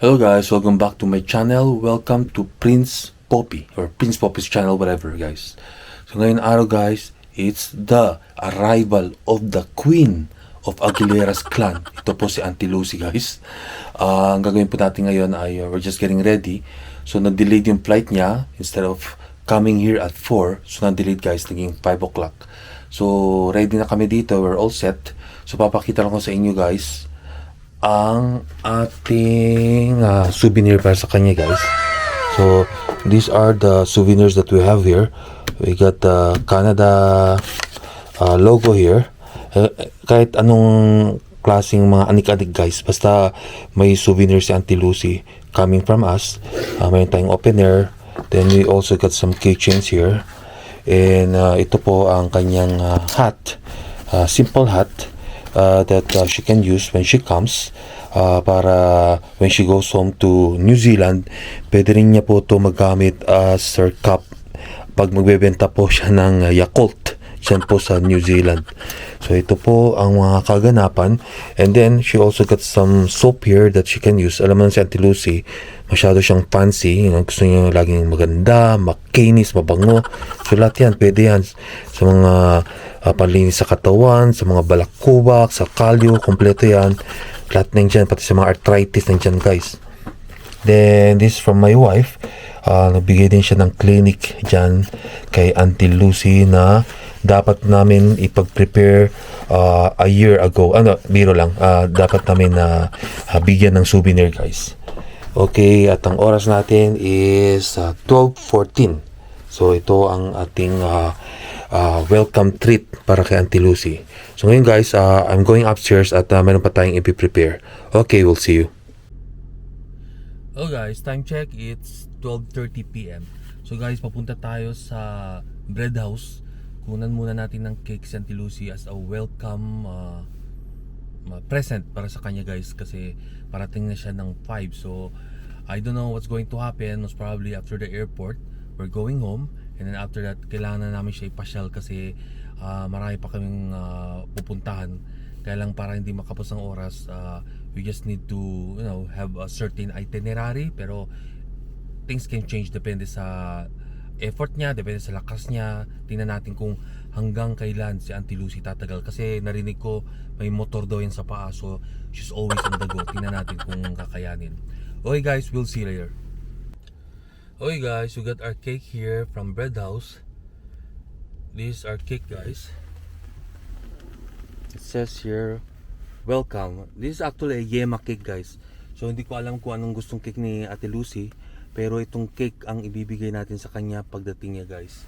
Hello guys, welcome back to my channel. Welcome to Prince Poppy or Prince Poppy's channel, whatever guys. So ngayon araw guys, it's the arrival of the Queen of Aguilera's clan. Ito po si Auntie Lucy guys. Ang gagawin po natin ngayon ay we're just getting ready. So na-delayed yung flight niya. Instead of coming here at 4, so na-delayed guys, naging 5 o'clock. So ready na kami dito, we're all set. So papakita lang ko sa inyo guys ang ating souvenir para sa kanya guys. So these are the souvenirs that we have here. We got the Canada logo here. Kahit anong klaseng mga anik-anik guys, basta may souvenir si Auntie Lucy coming from us. Mayroon tayong open air. Then we also got some keychains here. And ito po ang kanyang hat. Simple hat that she can use when she comes para when she goes home to New Zealand. Pwede rin niya po ito magamit as her cup pag magbebenta po siya ng Yakult dyan po sa New Zealand. So ito po ang mga kaganapan. And then she also got some soap here that she can use. Alam mo si Auntie Lucy, masyado siyang fancy. Gusto niya laging maganda, makinis, mabango. So lahat yan, pwede yan sa mga panlinis sa katawan, sa mga balakubak, sa kalyo, kompleto yan. Lahat nandyan, pati sa mga arthritis nandyan guys. Then this is from my wife. Nagbigay din siya ng clinic dyan kay Auntie Lucy na dapat namin ipag-prepare a year ago. Biro lang. Dapat namin bigyan ng souvenir guys. Okay, at ang oras natin is 12:14. So ito ang ating welcome treat para kay Auntie Lucy. So ngayon guys, I'm going upstairs at meron pa tayong ipi-prepare. Okay, we'll see you. Oh guys, time check, it's 12:30 PM. So guys, papunta tayo sa bread house. Kunan muna natin ng cake si Auntie Lucy as a welcome present para sa kanya guys, kasi parating na siya ng 5. So I don't know what's going to happen. Most probably after the airport we're going home, and then after that kailangan na namin siya ipasyal kasi marami pa kaming pupuntahan. Kaya lang para hindi makapos ang oras, we just need to have a certain itinerary, pero things can change depende sa effort niya, depende sa lakas niya. Tingnan natin kung hanggang kailan si Auntie Lucy tatagal, kasi narinig ko may motor daw yan sa paa, so she's always on the go. Tingnan natin kung kakayanin. Okay guys, we'll see you later. Okay guys, we got our cake here from Bread House. This is our cake guys. It says here, welcome. This is actually a yema cake guys. So hindi ko alam kung anong gustong cake ni Ate Lucy, pero itong cake ang ibibigay natin sa kanya pagdating niya guys.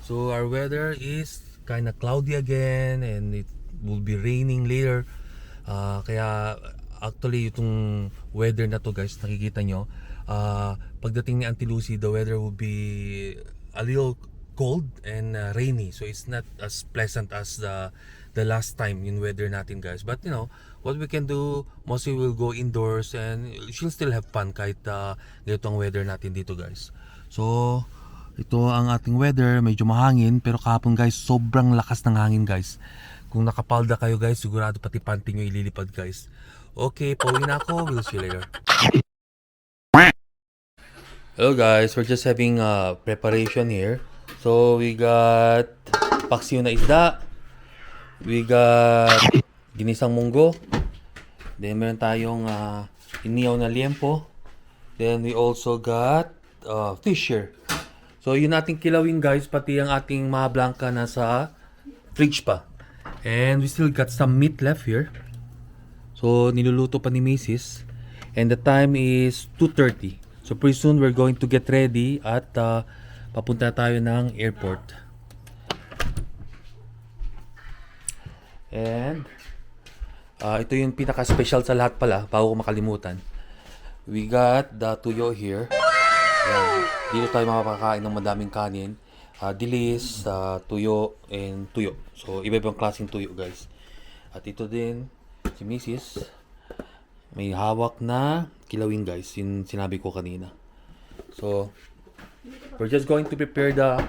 So our weather is kinda cloudy again, and it will be raining later. Kaya actually itong weather na to guys, nakikita nyo, pagdating ni Auntie Lucy, the weather will be a little cold and rainy. So it's not as pleasant as the last time yung weather natin guys. But what we can do, mostly we'll go indoors and she'll still have fun kahit ganito ang weather natin dito guys. So ito ang ating weather, medyo mahangin, pero kahapon guys sobrang lakas ng hangin guys. Kung nakapalda kayo guys, sigurado pati panty nyo ililipad guys. Okay, pauwi na ako, we'll see you later. Hello guys, we're just having preparation here. So we got paksiw na isda, we got ginisang munggo, then meron tayong iniyaw na liempo, then we also got fish here. So yun ating kilawin guys, pati ang ating mga blanca nasa fridge pa. And we still got some meat left here. So niluluto pa ni Mrs. And the time is 2:30. So pretty soon we're going to get ready at papunta tayo ng airport. And ito yung pinaka-special sa lahat pala, bago ko makalimutan. We got the tuyo here. Ayan. Dito tayo makakakain ng madaming kanin. Dilis, tuyo, and tuyo. So iba-ibang klaseng tuyo guys. At ito din si Mrs. May hawak na kilawin guys, yung sinabi ko kanina. So we're just going to prepare the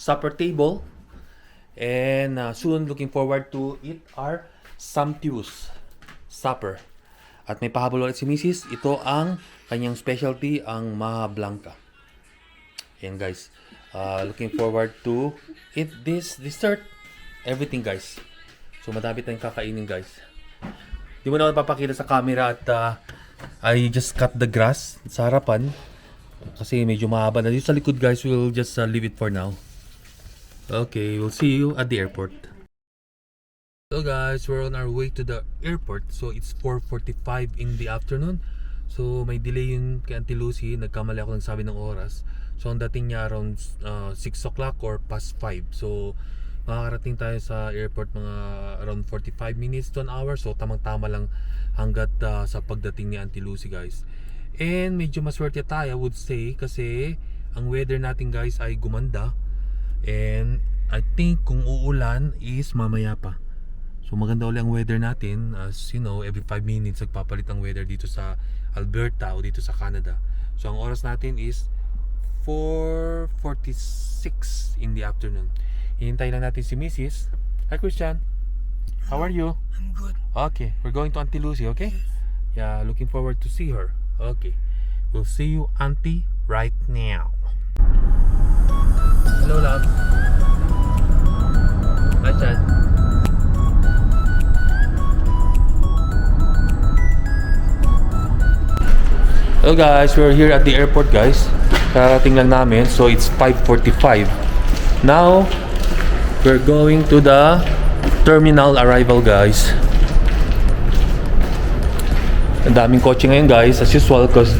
supper table, and soon looking forward to eat our sumptuous supper. At may pahabol ulit si Mrs. Ito ang kanyang specialty, ang Maha Blanca. Ayan guys. Looking forward to eat this dessert. Everything guys. So madami tayong kakainin guys. Di mo na ako papakita sa camera at I just cut the grass sa harapan. Kasi medyo mahaba na. Dito sa likod guys, we'll just leave it for now. Okay, we'll see you at the airport. So guys, we're on our way to the airport. So it's 4:45 in the afternoon. So may delay yung kay Auntie Lucy. Nagkamali ako ng sabi ng oras. So ang dating niya around 6 o'clock or past 5. So makakarating tayo sa airport mga around 45 minutes to an hour. So tamang-tama lang hanggat sa pagdating ni Auntie Lucy guys. And medyo maswerte tayo, I would say, kasi ang weather natin guys ay gumanda. And I think kung uulan is mamaya pa. So maganda ulit ang weather natin. As you know, every 5 minutes nagpapalit ang weather dito sa Alberta o dito sa Canada. So ang oras natin is 4:46 in the afternoon. Hihintay lang natin si Mrs. Hi Christian. How are you? I'm good. Okay, we're going to Auntie Lucy, okay? Yeah, looking forward to see her. Okay. We'll see you Auntie right now. Hello love. Hi Chan. Hello guys, we're here at the airport guys. Karating lang namin, so it's 5:45. Now, we're going to the terminal arrival guys. Ang daming kotse ngayon guys, as usual, because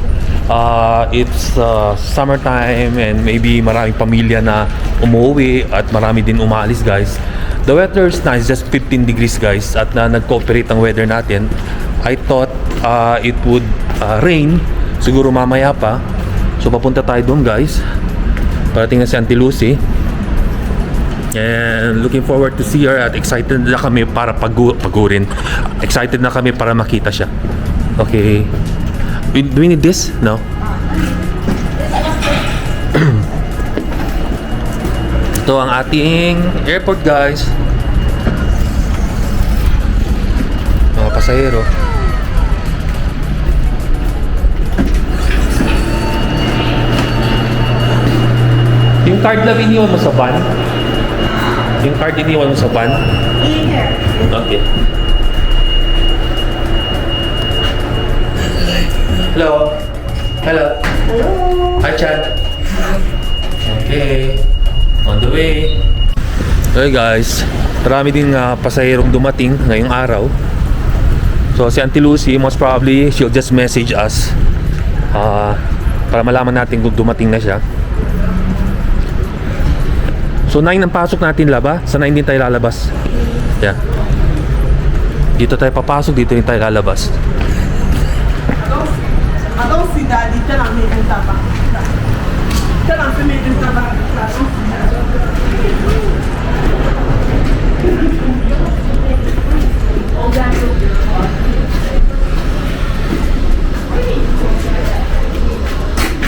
it's summertime and maybe maraming pamilya na umuwi at marami din umaalis guys. The weather is nice, just 15 degrees guys, at nag-cooperate ang weather natin. I thought it would rain, siguro mamaya pa. So papunta tayo doon guys. Parating na si Auntie Lucy. And looking forward to see her at excited na kami para pagurin. Excited na kami para makita siya. Okay. Do we need this? No? Ito ang ating airport guys. Mga pasahero. Yung card na iniwan mo sa van? Yung card iniwan mo sa van? Okay. Hello. Hello. Hello. Hi, Chad. Okay. On the way. Okay guys, marami din pasahirong dumating ngayong araw. So si Auntie Lucy, most probably she'll just message us para malaman natin kung dumating na siya. So 9 ang pasok natin laba. Sa 9 din tayo lalabas. Yeah. Dito tayo papasok, dito rin tayo lalabas. Adong si Daddy, siya lang may taba. Siya lang may taba.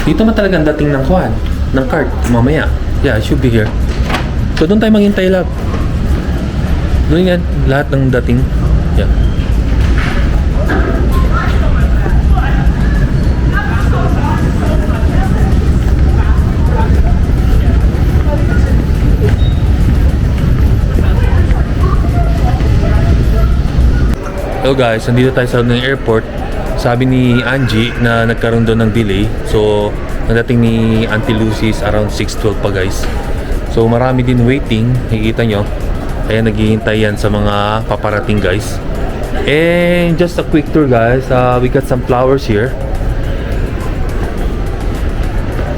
Dito man talagang dating ng kuhan, ng card, mamaya. Yeah, it should be here. So doon tayo maghintay lab. Doon yan, lahat ng dating. Yeah. Hello guys, nandito tayo sa ng airport. Sabi ni Angie na nagkaroon doon ng delay. So, nadating ni Auntie Lucy is around 6:12 pa guys. So, marami din waiting. Nakikita nyo. Kaya naghihintay yan sa mga paparating guys. And just a quick tour guys. We got some flowers here.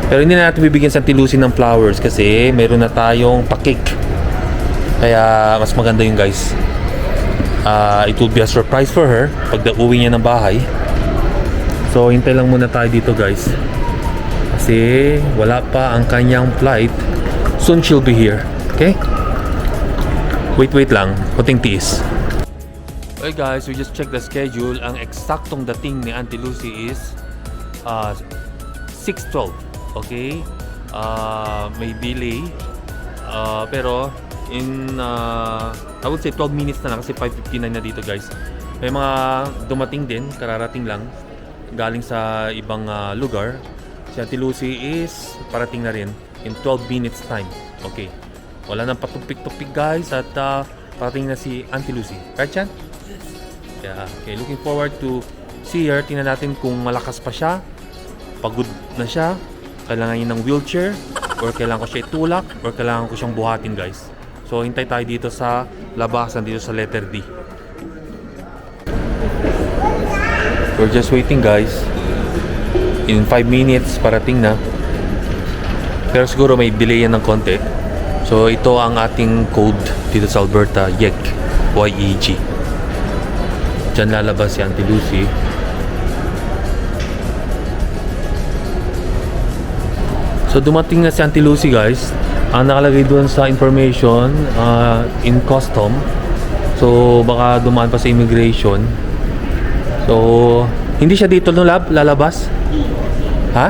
Pero hindi na natin bibigyan sa Auntie Lucy ng flowers kasi meron na tayong pa-cake. Kaya mas maganda yung guys. It will be a surprise for her pag uwi niya ng bahay. So hintay lang muna tayo dito guys kasi wala pa ang kanyang flight. Soon she'll be here. Okay? Wait lang, kunting tiis. Okay guys, we just checked the schedule. Ang eksaktong dating ni Auntie Lucy is 6:12. Okay? May delay. Pero in I would say 12 minutes na lang kasi 5:59 na dito guys. May mga dumating din, kararating lang, galing sa ibang lugar. Si Auntie Lucy is parating na rin in 12 minutes time. Okay. Wala nang patupik-tupik guys at parating na si Auntie Lucy. Right, Chan? Yeah. Okay, looking forward to see her. Tingnan natin kung malakas pa siya, pagod na siya, kailangan niya ng wheelchair, or kailangan ko siya itulak, or kailangan ko siyang buhatin guys. So, hintay tayo dito sa labasan, dito sa letter D. We're just waiting guys. In 5 minutes parating na. Pero siguro may delay yan ng konti. So ito ang ating code dito sa Alberta, YEG. Y-E-G. Diyan lalabas si Auntie Lucy. So dumating na si Auntie Lucy guys. Ang nakalagay doon sa information in custom. So baka dumaan pa sa immigration. So, hindi siya dito no lalabas? Ha?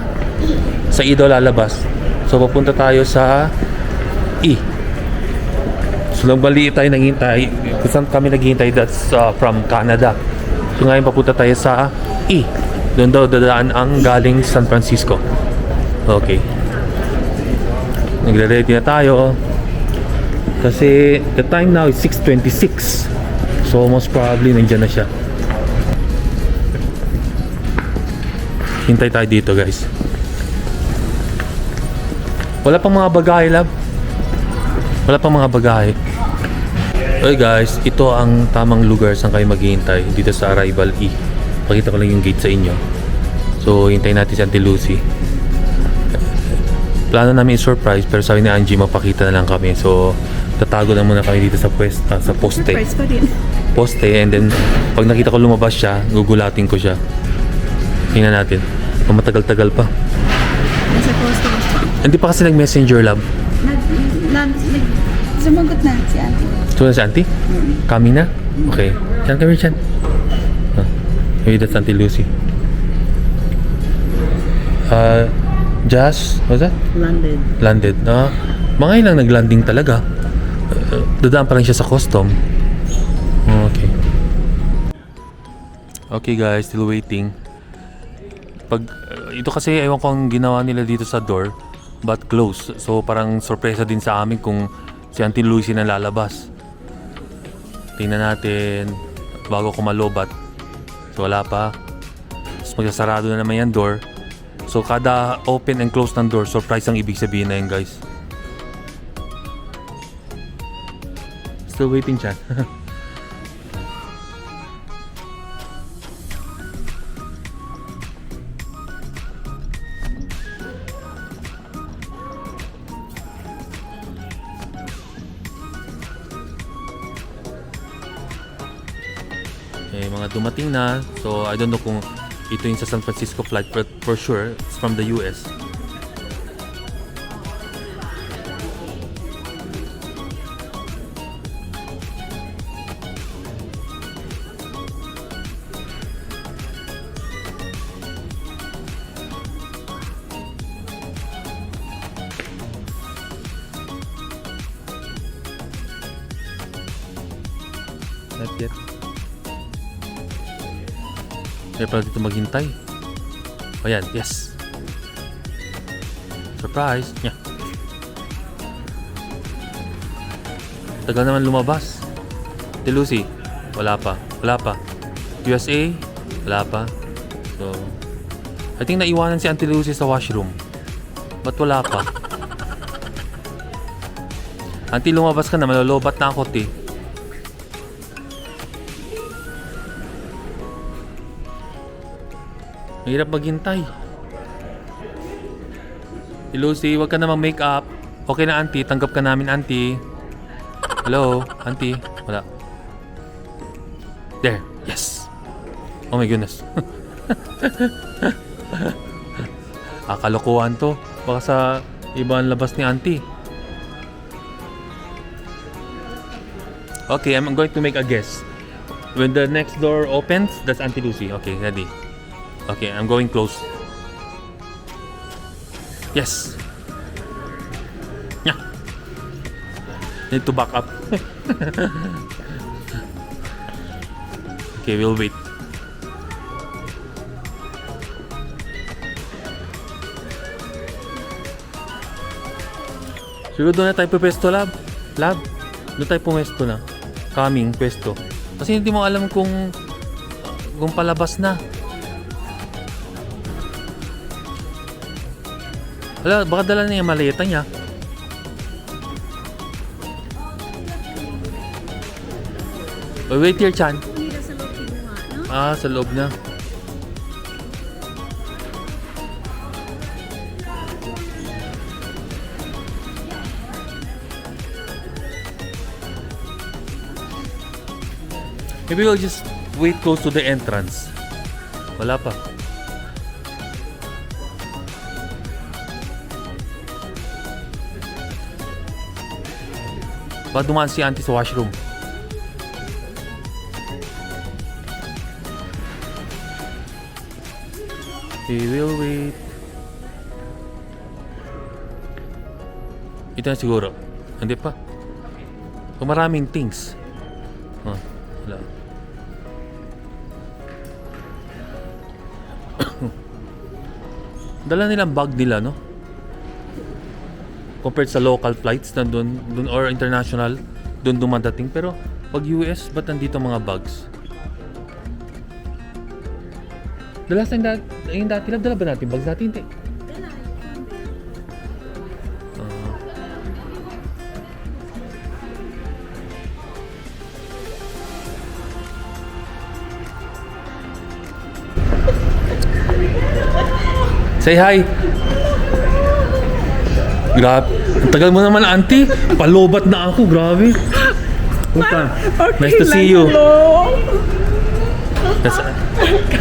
Sa E daw lalabas. So, papunta tayo sa E. So, nagbali tayo naghihintay. Kung saan kami naghihintay, that's from Canada. So, ngayon papunta tayo sa E. Doon daw dadaan ang galing San Francisco. Okay. Nagre-ready na tayo. Kasi, the time now is 6:26. So, most probably, nandiyan na siya. Hintay tayo dito guys. Wala pang mga bagahe lab. Wala pang mga bagahe. Okay guys, ito ang tamang lugar saan kayo maghihintay dito sa Arrival E. Pakita ko lang yung gate sa inyo. So hintayin natin si Auntie Lucy. Plano namin i-surprise pero sabi ni Angie mapakita na lang kami. So tatago na muna kami dito sa sa poste. Surprise pa din. Poste, and then pag nakita ko lumabas siya, gugulatin ko siya. Tingnan natin. Matagal-tagal pa. Nasa customs pa. Hindi pa kasi nag-messenger lab. Sumagot na si Auntie. So, si Auntie? Kami na? Okay. Chan, come here, Chan. Maybe that's Auntie Lucy. Jazz? What's that? Landed. Mga ilang nag-landing talaga. Dadaan pa lang siya sa custom. Okay. Okay guys, still waiting. Ito kasi ewan ko ang ginawa nila dito sa door, but close. So parang sorpresa din sa amin kung si Auntie Lucy na lalabas. Tingnan natin bago ko malobat. So wala pa. Tapos magsasarado na naman yan door. So kada open and close ng door, surprise ang ibig sabihin na yun guys. Still waiting, Chan. Mga dumating na. So I don't know kung ito yung sa San Francisco flight, but for sure it's from the US. Not yet. Kaya pala dito maghintay. Ayan, yes. Surprise! Yeah. Tagal naman lumabas. Si Lucy, wala pa. USA, wala pa. So, I think naiwanan si Auntie Lucy sa washroom. Ba't wala pa? Auntie, lumabas ka na. Malolobat na ako, te. Mahirap maghintay. Si Lucy, wag ka namang make up. Okay na, Auntie. Tanggap ka namin, Auntie. Hello, Auntie. Wala. There. Yes. Oh my goodness. Kalokohan to. Baka sa ibang labas ni Auntie. Okay, I'm going to make a guess. When the next door opens, that's Auntie Lucy. Okay, ready. Okay, I'm going close. Yes. Yeah. Need to back up. Okay, we'll wait. Siguro doon na tayo pwesto, Lab. Lab, doon tayo pumesto na. Coming, pwesto. Kasi hindi mo alam kung palabas na. Wala, baka dala na yung maleta niya. Oh, wait here, Chan. Hindi na sa loob kinuha, no? Ah, sa loob na. Maybe we'll just wait close to the entrance. Wala pa. Baka dumaan si auntie sa washroom. We will wait. Ito na siguro. Hindi pa. Kung maraming things. Oh, wala. Dala nilang bag nila, no? Compared sa local flights na dun or international, dun dumadating. Pero pag US, ba't nandito mga bags? Dala sa yung dati lang, dala ba natin bags natin? Hindi. Say hi! Grabe. Ang tagal mo naman, auntie. Palobat na ako. Grabe. Puta. Nice to see you. Yes.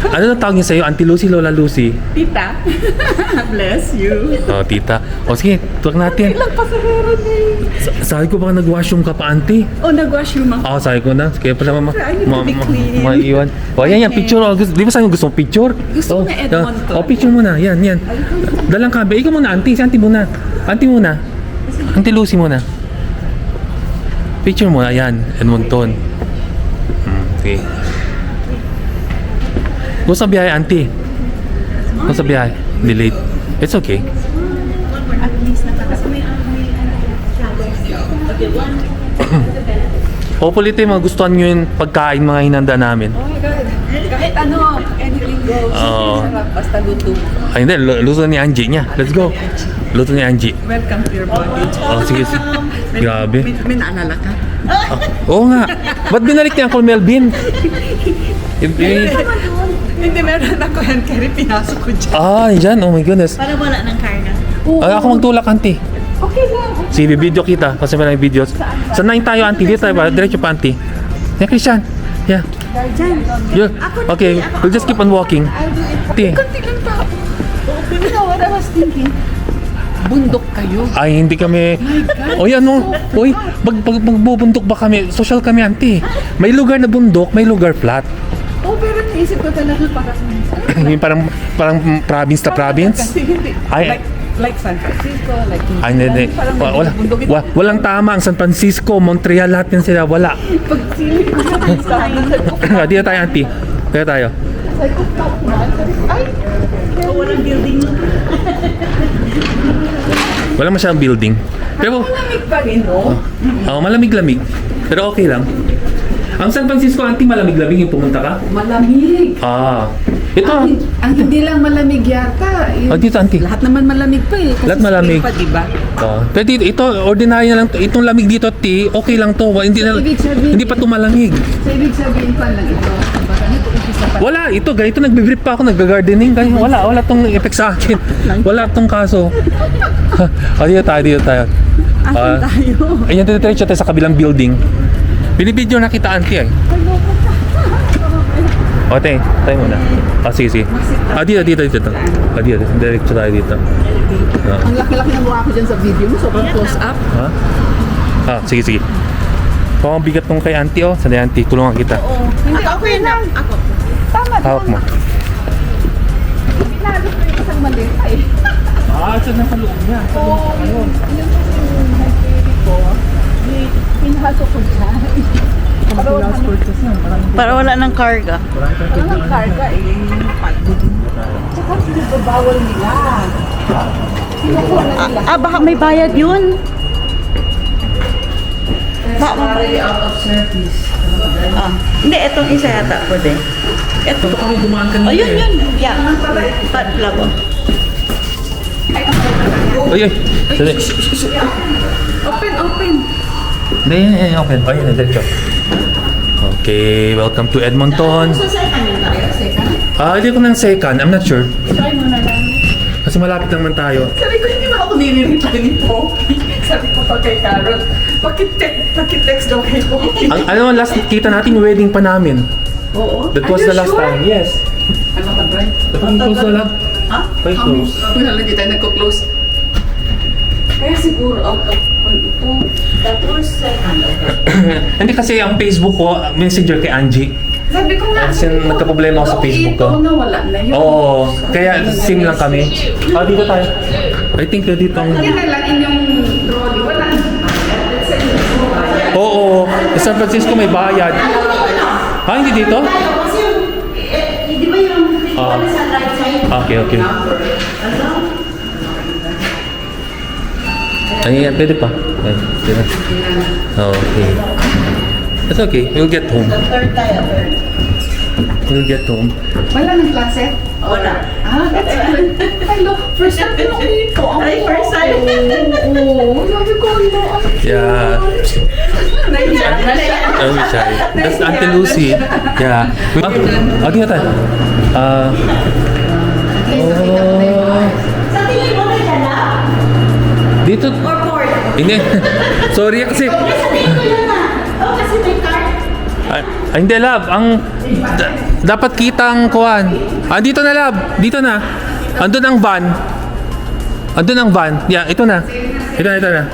Ano na tawag niya sa'yo? Auntie Lucy, Lola Lucy? Tita. Bless you. Oh, tita. O sige, tuwag natin. Ilang pasahero din. Sabi ko baka nag-washroom ka pa, auntie. Oh, nag-washroom ako. Oo, sabi ko na. Kaya pala I need to be clean. maiiwan. O, yan, picture. O, di ba sabi mo gusto mo picture? Gusto ko na Edmonton. O, picture muna. Yan. Dalang kabe. Ikaw muna, auntie. Si auntie muna. Auntie muna. Auntie Lucy muna. Picture muna. Yan, Edmonton. Okay. Gusto sa biyahe, auntie? Gusto sa biyahe? Delayed. It's okay. At least nakakasama may Hopefully, ito yung magustuhan nyo yung pagkain mga hinanda namin. Oh my God. Kahit ano, anything goes. Oo. Sarap, basta luto. Ay, hindi. Luto ni Angie niya. Let's go. Luto ni Angie. Welcome to your body. Oh, sige. Grabe. May naalala ka? Oo nga. Ba't binalik ni Uncle Melvin? Hindi, meron ako yan. Kaya pinasok ko dyan. Dyan. Oh my goodness. para wala ng karga. Ako magtulak, auntie. Okay lang. Sige, video kita. Kasi may videos. Sanayin tayo, auntie. Dito tayo ba? Diretso pa, auntie. Yeah, Christian. Yeah. Diyan. Yeah. Okay. We'll just keep on walking. Auntie. Kunti lang pa. You know what I was thinking? Bundok kayo. Ay, hindi kami... Oy, ano? Oy, magbubundok ba kami? Social kami, auntie. May lugar na bundok, may lugar flat. Oh, pero naisip ko talaga Yung parang province na province. Kasi hindi. Ay, Like San Francisco, like Ay, hindi. Walang tama ang San Francisco, Montreal, lahat yan sila. Wala. Pag silip ko sa Dito tayo, auntie. Kaya tayo. Ay! Walang building. Wala masyadong building. Pero, Malamig pa rin, no? malamig-lamig. Pero okay lang. Ang San Francisco, auntie, malamig-lamig yung pumunta ka? Malamig. Ito. Ang hindi lang malamig yata. Dito, auntie. Lahat naman malamig pa eh. Kasi Lahat malamig. spring pa, diba? Pero dito, ito, ordinary na lang. Itong lamig dito, okay lang to. Hindi pa to malamig. So, ibig sabihin pa lang ito. Baka nag-umpisa pa. Wala, ito, ganito, nagbe-brief pa ako, nag-gardening. Wala tong effect sa akin. Wala tong kaso. Dito tayo. Asan tayo? Ayan, diretso tayo sa kabilang building. Binibidyo na kita, auntie, ay. Tayo muna. Sige. Dito. Dito. Diretso tayo dito. Ang laki-laki ng mukha ko dyan sa video mo. Sobrang close up. Sige. Pang bigat nung kay auntie, oh. Sanay, auntie, tulungan kita. Hindi, okay lang. Ako. Tama. Hawak mo. Pinagod ko yung isang malita eh. Saan na sa loob niya? Oo, yun kasi yung nag-baby ko. Pinahasok ko dyan. Para wala ng karga. Walang karga eh. Tsaka sinababawal nila. Kinukuha na nila. Baka may bayad yun. Sorry, out of service. Hindi, itong isa yata pwede. Ito. Kami dumaan kanina. Oh, yun. Yeah. Patla ko. Uy, uy. Dali. Open. Hindi, open. Oh, yun, diretso. Okay, welcome to Edmonton. Hindi ko ng second. I'm not sure. Try mo na lang. Kasi malapit naman tayo. Sabi ko, hindi ba ako nilirita ni Poppy? Sabi ko pa kay Carol, pakitext daw kay Poppy. Ang ano, last kita natin, wedding pa namin. Oo. That was Are you the last sure? time. Yes. Ano ka, Brian? Close na lang. Ha? Quite close. Wala, hindi tayo nagko-close. Kaya siguro out of ito. That was second. Hindi kasi ang Facebook ko, messenger kay Angie. Sabi ko nga. Kasi nagka-problema ako sa Facebook ko. Ito nawala na yun. Oo, kaya sim lang kami. Dito tayo. I think dito ang... Hindi na lang inyong trolley. Wala. Oo, sa San Francisco may bayad. Hindi dito? Kasi di ba yung sa right side? Okay. Yan, pwede pa. Yan, pwede. Okay. That's okay. We'll get home. Third tayo. We'll get home. Wala ng klase? Wala. That's good. Hello. First time ko dito. Ay, first time. Oo. Sabi ko, ano. Yeah. Oh, sorry. That's Auntie Lucy. Yeah. Dito tayo. Sa tingin mo may dala? Dito. Or port? Hindi. Sorry kasi. Sa tingin ko yun na. Kasi may card. Hindi, love. Dapat kita ang kuwan. Dito na, love. Dito na. Andun ang van. Yeah, ito na. Ito na.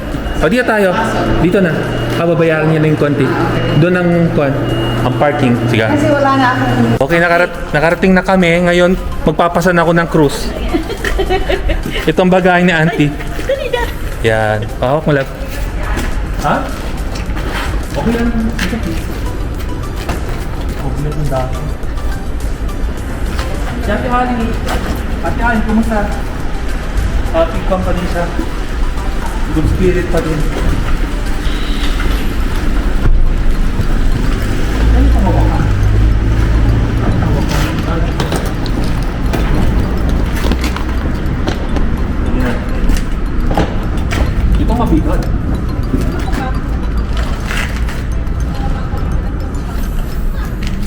Dito tayo. Dito na. Babayaran niya na yung konti. Doon ang kuwan. Ang parking. Sige. Kasi wala na akong... Okay, nakarating na kami. Ngayon, magpapasan ako ng cruise. Itong bagay ni auntie. Yan. Pahawak mo, love. Ha? Okay lang. Ate Holly, kumusta? Happy company siya. Good spirit pa din. Ito mabigat.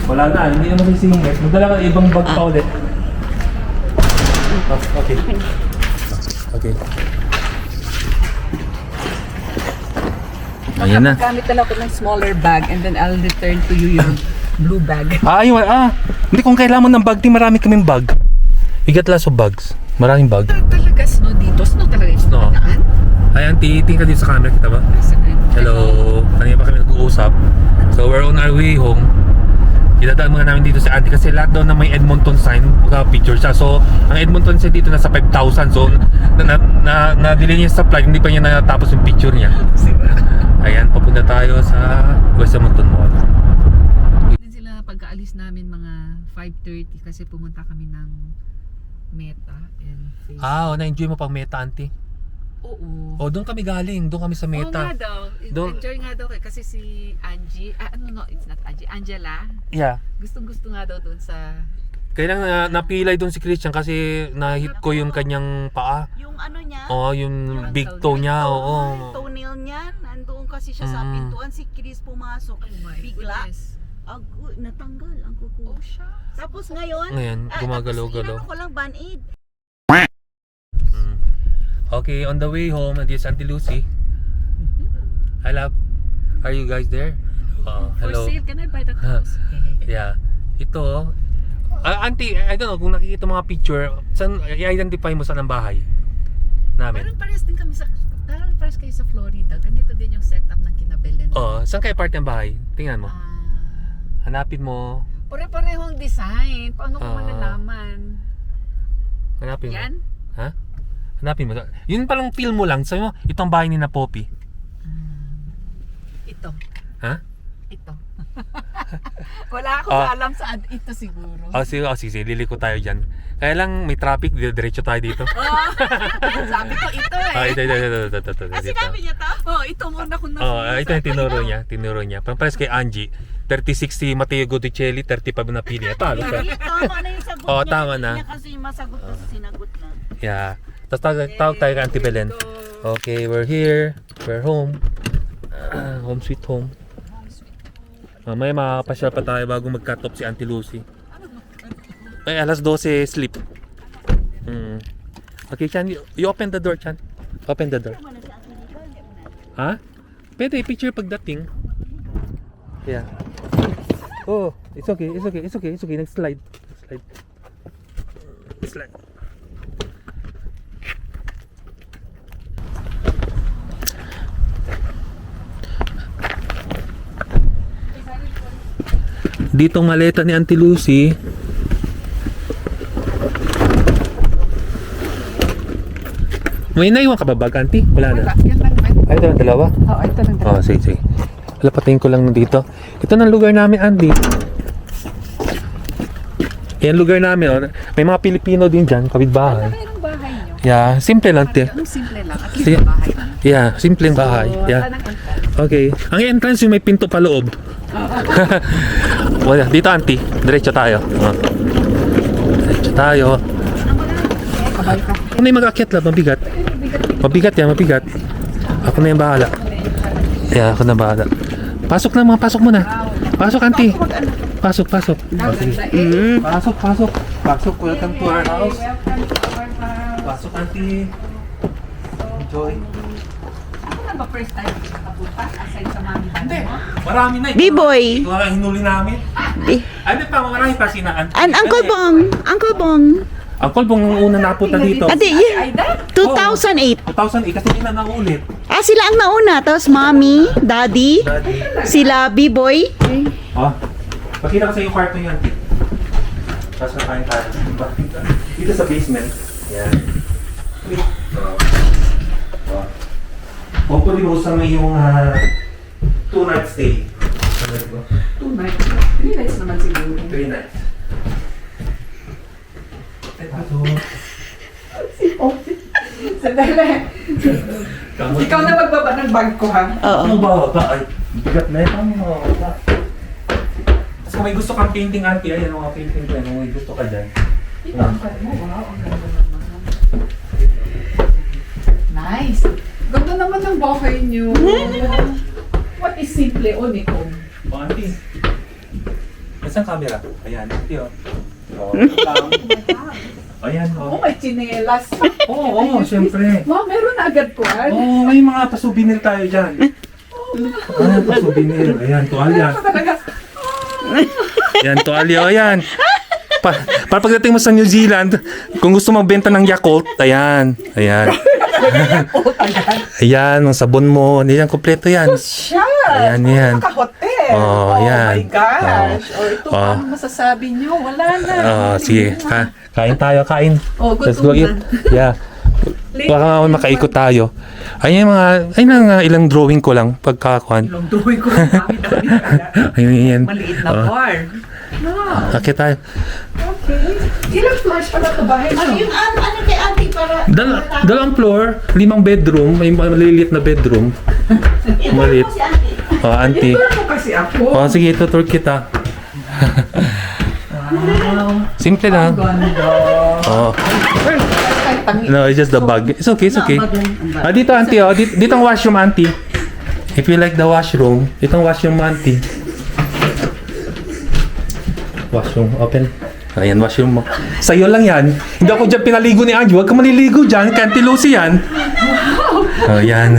Wala na, hindi naman sisingit. Magdala ka ng ibang bag pa ulit. Okay. Ayan na. Gamit na lang ako ng smaller bag and then I'll return to you your blue bag. Ayun. Hindi, kung kailangan mo ng bag, marami kaming bag. We got lots of bags. Maraming bag. Talaga snow dito? Snow talaga yung No. daan? Ay, auntie, tingin ka dito sa camera, kita ba? Hello. Kanina pa kami nag-uusap. So, we're on our way home. Idadaan muna namin dito si auntie kasi lahat daw na may Edmonton sign, picture siya. So, ang Edmonton sign dito nasa 5,000. So, na-delay niya sa flight, hindi pa niya natapos yung picture niya. Ayan, papunta tayo sa West Edmonton Mall. Din sila pagkaalis namin mga 5:30 kasi pumunta kami ng Meta and Facebook. Na-enjoy mo pang Meta, auntie? Oo. Doon kami galing. Doon kami sa Oo Meta. nga daw. Doon- Enjoy nga daw kasi si Angie, it's not Angie, Angela. Yeah. Gustong-gusto nga daw doon sa... Kaya lang napilay doon si Christian kasi nahit ko yung kanyang paa. Yung ano niya? Yung big toe niya. Oo. Toenail niya. Nandoon kasi siya sa pintuan. Si Chris pumasok. Bigla. Natanggal ang kuko. Oh, siya. Tapos ngayon, gumagalaw-galaw. tapos inano ko lang band-aid. Okay, on the way home, this is Auntie Lucy. Hi, love. Are you guys there? Hello. For sale, can I buy that house? Yeah. Ito, auntie, I don't know kung nakikita mga picture, saan i-identify mo saan ang bahay namin? Parang pares kayo sa Florida. Ganito din yung setup ng kinabelen. Saan kayo part ng bahay? Tingnan mo. Hanapin mo. Pare-parehong design. Paano ko malalaman? Hanapin mo. Yan? Ha? Hanapin mo. Yun palang feel mo lang. Sabi mo, itong bahay ni na Poppy. Ito. Ha? Ito. Wala akong alam saan ito siguro. Sige, liliko tayo dyan. Kaya lang may traffic, diretso tayo dito. Sabi ko ito eh. Ito. Sinabi niya to? Ito muna kung Ito yung tinuro niya. Pampares kay Angie, 30-60 Matteo Guticelli, 35 na pili. Talo ka. Tama na yung sagot Oo, niya. tama na. Hindi niya kasi masagot kasi sinagot na. Yeah. Tapos tawag tayo kay Auntie Belen. Okay, we're here. We're home. Home sweet home. Mamaya makakapasyal pa tayo bago mag-cut off si Auntie Lucy. Ay, alas 12 sleep. Okay, Chan, you open the door, Chan. Open the door. Ha? Pwede, picture pagdating. Yeah. Oh, it's okay. Next slide. Slide. Ditong maleta ni Auntie Lucy. May naiwan ka ba bag, Auntie? Wala na. Yan lang naman. Ay, ito lang dalawa? Oo, ito lang. Oh, sige. Lapatin ko lang dito. Ito ng lugar namin, Andy. Yan lugar namin, oh. May mga Pilipino din dyan, kapitbahay. Laki ng bahay nyo. Yeah, simple lang, te. Ang simple lang. At Sige. least bahay lang. Yeah, simpleng bahay. So, Yeah. saan ang entrance? Okay. Ang entrance yung may pinto pa loob. Wala, dito, Auntie. Diretso tayo. Oh. Diretso tayo. Kabay ka. Ano yung mag-akyat lang? Mabigat. Mabigat. Ako na yung bahala. Yeah, ako na bahala. Pasok na mga, pasok muna. Pasok, Auntie. Pasok. Pasok. Welcome to our house. Pasok, Auntie. Enjoy. Ano na ba first time nakapunta? Aside sa mami ba mo? Marami na. B-boy. Ito nga hinuli namin. Ano pa, marami pa sinaan. Uncle Bong. Uncle Bong una napunta dito. Ate, Ay, that? 2008. 2008 kasi hindi na naulit. Sila ang nauna. Tapos mommy, daddy, Daddy. sila B-boy. Oh, pakita ko sa iyo kwarto niyan. Tapos kakain tayo. Dito sa basement. Yan. Hopefully, Rosa, may yung 2-night stay. 2 nights. 3 nights naman siguro. 3 nights. Sandali. Ikaw na magbaba ng bag ko ha. Oo. Ano ba? Ay, bigat na ito. Tapos kung may gusto kang painting, Auntie, ayan mga painting ko. Kung may gusto ka dyan. Ito ang pala mo. Wow, ang ganda naman. Nice. Ganda naman ng bahay niyo. What is simple o Nicole? Oh, Auntie. Saan camera? Ayan, Auntie, oh. Oh, ayan, Oh, oh. may chinelas. Oo, syempre. Wow, meron na agad ko. Oo, may mga pa-souvenir tayo dyan. Ayan, pa-souvenir. Ayan, tuwalya. Talaga. Ayan, tuwalya. Ayan. Para pagdating mo sa New Zealand, kung gusto magbenta ng Yakult, ayan. Ayan. Ayan, ang sabon mo. Ayan, kompleto yan. Siya! Ayan, yan. Naka-hotel. Oh, Oh yan. my gosh. Oh. Ito, Oh. ano masasabi niyo? Wala na. Sige. Kain tayo, kain. Oh, Let's gutom go eat. na. Yeah. Baka nga makaikot tayo. Ayun yung mga, ayun na ilang drawing ko lang pagkakuan. Ilong drawing ko ng dami-dami pala. Ayun, yan. Maliit na Oh. bar. No. Okay tayo. Okay. Ilang flash pala ito bahay mo? Ano kay auntie para... Dalawang floor, 5 bedroom, may maliliit na bedroom. Maliit. Oh, auntie. Ito mo kasi ako. Oh, sige, tutur kita. Wow. Simple lang. Ganda. Oh. Kahit tangi. No, it's just the bag. It's okay, it's okay. Dito, auntie, oh. Dito ang washroom, auntie. If you like the washroom, itong washroom, auntie. Washroom, open. Ayan, washroom mo. Sa'yo lang yan. Hindi ako dyan pinaligo ni Angie. Huwag ka maliligo dyan. Kanti Lucy yan. Oh, yan.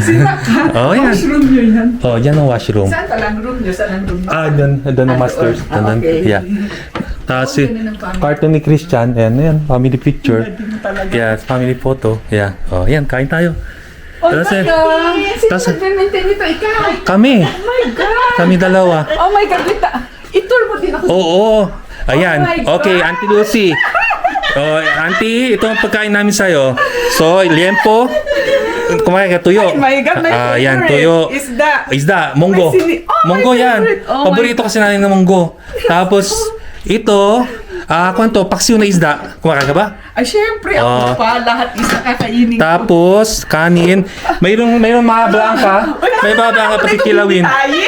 Oh, yan. Washroom nyo yan. Oh, yan ang washroom. Saan palang room nyo? Saan ang room nyo? Doon ang masters. Doon, okay. yeah. Tapos si cartoon ni Christian. Ayan, family picture. Yeah, family photo. Yeah. Oh, yan, kain tayo. Oh my Tapos, God! Sino tapos- nag-maintain nito? Ikaw! Kami. Oh my God! Kami dalawa. Oh my God! Wait, i-tour mo din ako. Oo. Ayan. Oh my God. Okay, Auntie Lucy. Oh, Auntie, ito ang pagkain namin sa'yo. So, liempo. kumain ka tuyo. Oh my God, my Ah, yan, favorite. tuyo. Isda. Isda, munggo. May sili- Oh, Munggo my yan. favorite. Oh, my Paborito kasi namin ng munggo. Tapos, ito, kwanto, paksiw na isda. Kumakain ka ba? Ay, syempre, Ah. ako pa, lahat isa kakainin ko. Tapos, kanin. Mayroong mga blanca. May mga blanca pati kilawin. Tayo.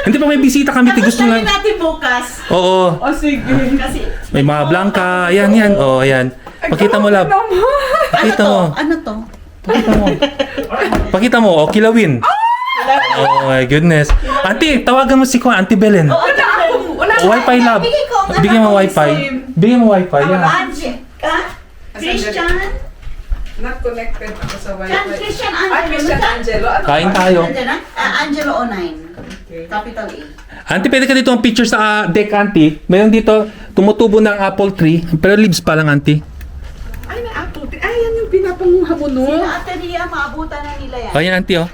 Hindi pa may bisita kami. Tapos Gusto tayo na. natin bukas. Oo. O, sige. Kasi, May mga blanca. Ayan, yan. Oo, ayan. Pakita mo, lab. Pakita mo. Ano to? Pakita mo. Pakita mo. O, kilawin. Oh my goodness. Auntie, tawagan mo si Auntie Belen. Wala ako. Wala Oh, Wi-Fi lab. Bigay ko ang Bigyan mo anak ko, Wi-Fi. Sim. Bigyan mo Wi-Fi. Yan. Angie. Christian? Not connected ako sa Wi-Fi. Chan, Christian Ay, Angelo. Christian Angelo. Ano Kain ba? tayo. Nandiyan na? Angelo Online. Okay. Capital A. Auntie, pwede ka dito ang picture sa deck, Auntie. Mayroon dito, tumutubo ng apple tree. Pero leaves pa lang, Auntie. Ay, may apple. Ay, yan yung pinapanguha mo, no? Sila Ate Ria, maabutan na nila yan. Ayan, Auntie, oh.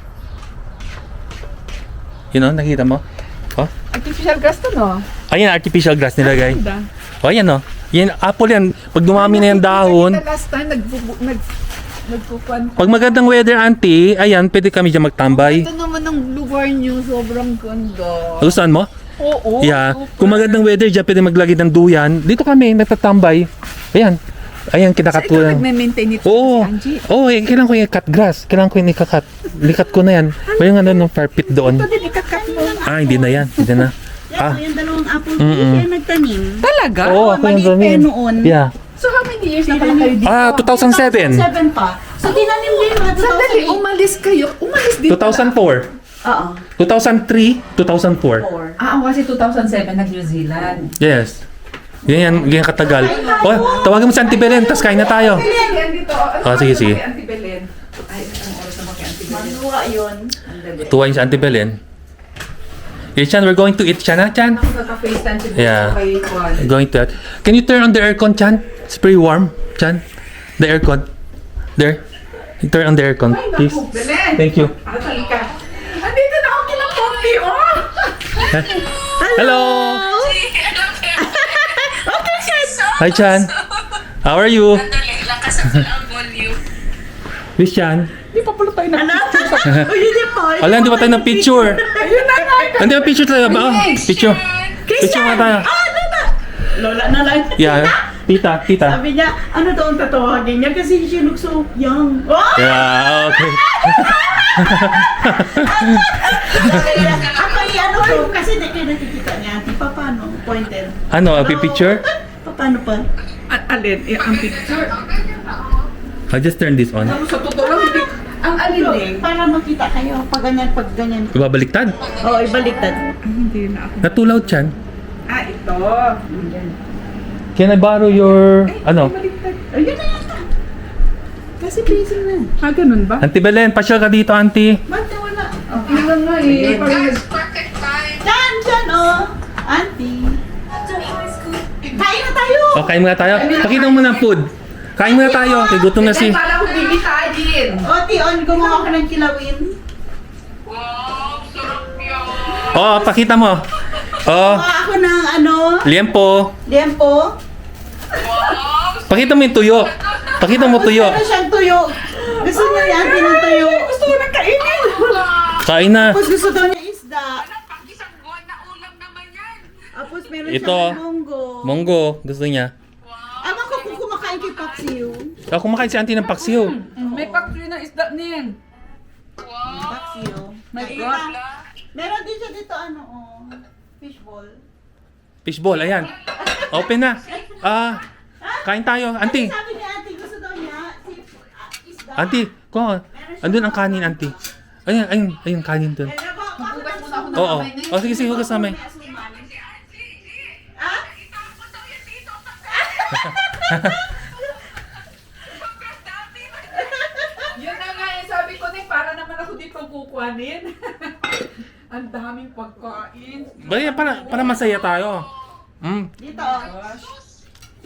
Yun, oh, nakita mo? Oh. Artificial grass to, no? Ayan, artificial grass nilagay. Ganda. Oh, ayan, oh. Yan, apple yan. Pag dumami na yung dahon, Kita last time, nagkukuan. pag magandang weather, Auntie, ayan, pwede kami dyan magtambay. Ito naman ang lugar niyo, sobrang ganda. Gustuhan mo? Oo. Yeah. super. Kung magandang weather dyan, pwede maglagay ng duyan. Dito kami, natatambay. Ayan. Ayan, So, kinakat ikaw ko lang. nagme-maintain ito, Oo. Angie? Oo, kailangan ko yung cut grass. Kailangan ko yung ikakat. Likat ko na yan. May yung ano, ng fire pit doon. Ito din, ikakat mo. Ah, hindi na yan. Hindi na. Ah. Yan, yung dalawang apple Mm-mm. tree kaya nagtanim. Talaga? Oo, ako yung maliit pa doon. noon. Yeah. So, how many years na pala kayo dito? 2007. 2007 pa. So, tinanim din mga Sandali, 2008. umalis kayo. Umalis din 2004. Oo. 2003, 2004. 4. Kasi 2007 nag-New Zealand. Yes. Yan katagal. Oh, tawagin mo si Auntie Belen, tapos kain na tayo. Yan dito. Oh, sige, sige. Auntie Belen. Ay, ang oras naman kay Auntie Belen. Manuwa yun. Tuwain si Auntie Belen. Yes, Chan, we're going to eat, Chan, ha, Chan? Ako kaka-FaceTime si Belen Yeah. kay Juan. Going to that. Can you turn on the aircon, Chan? It's pretty warm, Chan. The aircon. There. You turn on the aircon, Ay, please. naku, Belen. Thank you. Halika. Andito na ako kila Poppy, oh! Hello. Hi, Chan. How are you? Miss Chan. Hindi pa pala tayo na. Oh, yun din po. Wala, hindi pa tayo ng picture. Ayun na nga. Hindi pa picture talaga ba? Oh, picture. Picture nga tayo. Lola na lang. Yeah. Tita, tita. Sabi niya, ano daw ang tatawagin niya kasi she looks so young. Oh! Yeah, okay. Ako ano to, kasi di kayo nakikita niya. Di pa paano? Pointed. Ano, picture? Paano pa? Alin, ang picture. I'll just turn this on. Ano, sa totoo lang, hindi. Ang alin eh. Para makita kayo pag ganyan. Ibabaliktad. Oo, ibaliktad. Hindi na ako. Natulaw, Chan. Ito. Can I borrow your, ano? Baliktad. Ayun na yata. Kasi facing na. Ganun ba? Auntie Belen, pasyal ka dito, Auntie. Ba't nawala? Oh. Hindi lang nga eh. Parang Diyan, oh. Auntie. Kain na tayo. O, kain muna tayo. Pakita mo muna ang food. Kain muna tayo. Kay gutom na si... Para ko bibitayin. O, Tion, gumawa ka ng kilawin. Oh, pakita mo. Oh, Gumawa ako ng ano, liempo. liempo. Pakita mo yung tuyo. Pakita mo tuyo. Gusto na siyang tuyo. Gusto niya yan, tinutuyo. Gusto ko nang kainin. Kain na. Tapos gusto daw niya isda. Tapos meron Ito. siyang munggo. Monggo. Gusto niya. Ama ko kung kumakain kay Paksiw. Ako kumakain si Auntie ng paksiw. May factory ng isda niyan. Paksiw. My Ay, God. meron din siya dito ano, oh. Fishball. Fishball, ayan. Open na. Kain tayo. Auntie. Sabi ni Auntie, gusto daw niya isda. Auntie, andun ang kanin, Auntie. Ayun, kanin dun. Magbukas muna ako ng Oo. kamay na yun. O, sige, hugas namin. Yun na nga eh, sabi ko na para naman ako dito kukuhanin. Ang daming pagkain. Baya, para masaya tayo. Dito, oh.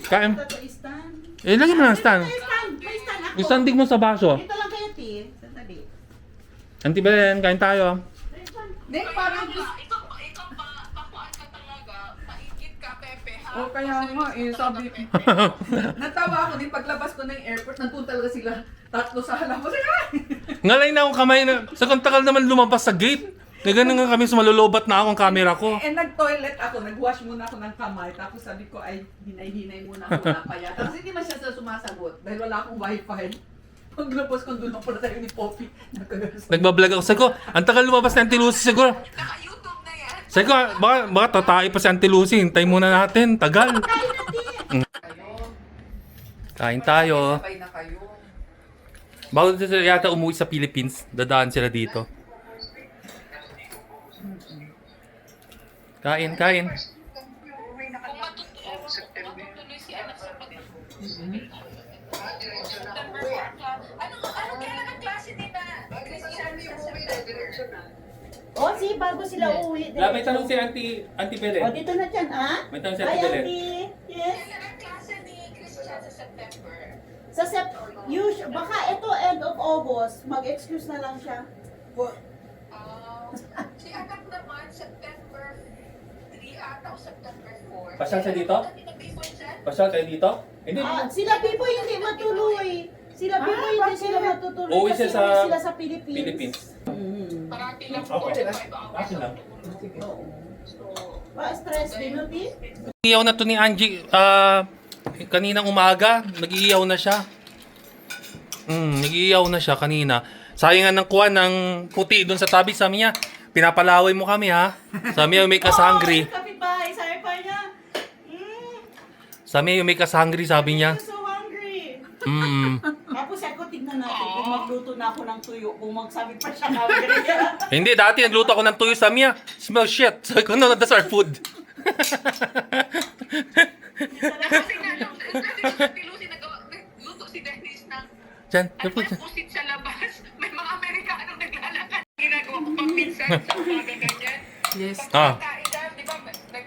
Kain. Ito stand. Lagyan mo lang ang stand. May stand. May stand ako. Isandig mo sa baso. Dito lang kayo, Ti. Sandali. Auntie Belen, kain tayo. Hindi, parang Ikaw pakuan ka talaga, paigit ka, Pepe, ha? O kaya nga eh, sabi ko. Natawa ako din paglabas ko ng airport, nandun talaga sila tatlo sa halang ko. Ngalay na akong kamay na, sa kontakal naman lumabas sa gate. Ganun nga kami, malulubat na akong camera ko. Eh, nag-toilet ako, nag-wash muna ako ng kamay, tapos sabi ko, ay, hinay-hinay muna ako na kaya. Tapos hindi man siya sumasagot, dahil wala akong wifi. Paglabas ko, doon ako pala tayo ni Poppy. Nagbablog ako. Sabi ko, ang tagal lumabas na Auntie Lucy siguro. Naka-YouTube na yan. Sabi ko, baka tatay pa si Auntie Lucy. Hintay muna natin. Tagal. Kain tayo. Sabay na kayo. Bago sila yata umuwi sa Philippines, dadaan sila dito. Kain. Kung matutuloy si anak sa Anong kailan ang klase nila? Si bago sila uuwi. May tanong si Auntie Belen. Dito na dyan, ha? May tanong si Hi, Auntie Belen. Auntie. Yes. Kailan ang klase ni Christian sa September? Baka ito end of August. Mag-excuse na lang siya. Si anak naman, September 3 ata o September 4. Pasyal siya dito? Pasyal kayo dito? Hindi. Sila Pipoy hindi matuloy. Sila Pipoy hindi sila matutuloy. Uuwi kasi siya sa uwi sila sa Philippines. Philippines. Parati lang Okay. Akin lang. Stress din, no, Pi? Iyaw na to ni Angie kaninang umaga, nag-iiyaw na siya. Nag-iiyaw na siya kanina. Sayang ng kuha ng puti doon sa tabi. Sabi niya, pinapalaway mo kami ha. Sabi niya, you make us hungry. Kapitbahay, sabi pa niya. Sabi niya, you make us hungry, sabi niya. I'm so hungry. Tapos ako, tignan natin kung magluto na ako ng tuyo. Kung magsabi pa siya hungry. Hindi, dati nagluto ako ng tuyo. Sabi niya, smell shit. Sabi ko, no, that's our food. Kasi nga, si Lucy nagluto si Dennis ng Diyan, pusit sa labas. May mga Amerikanong naglalakad. Ginagawa ko pang minsan sa umaga ganyan. Yes. Ah. Pagkakain ka, di ba,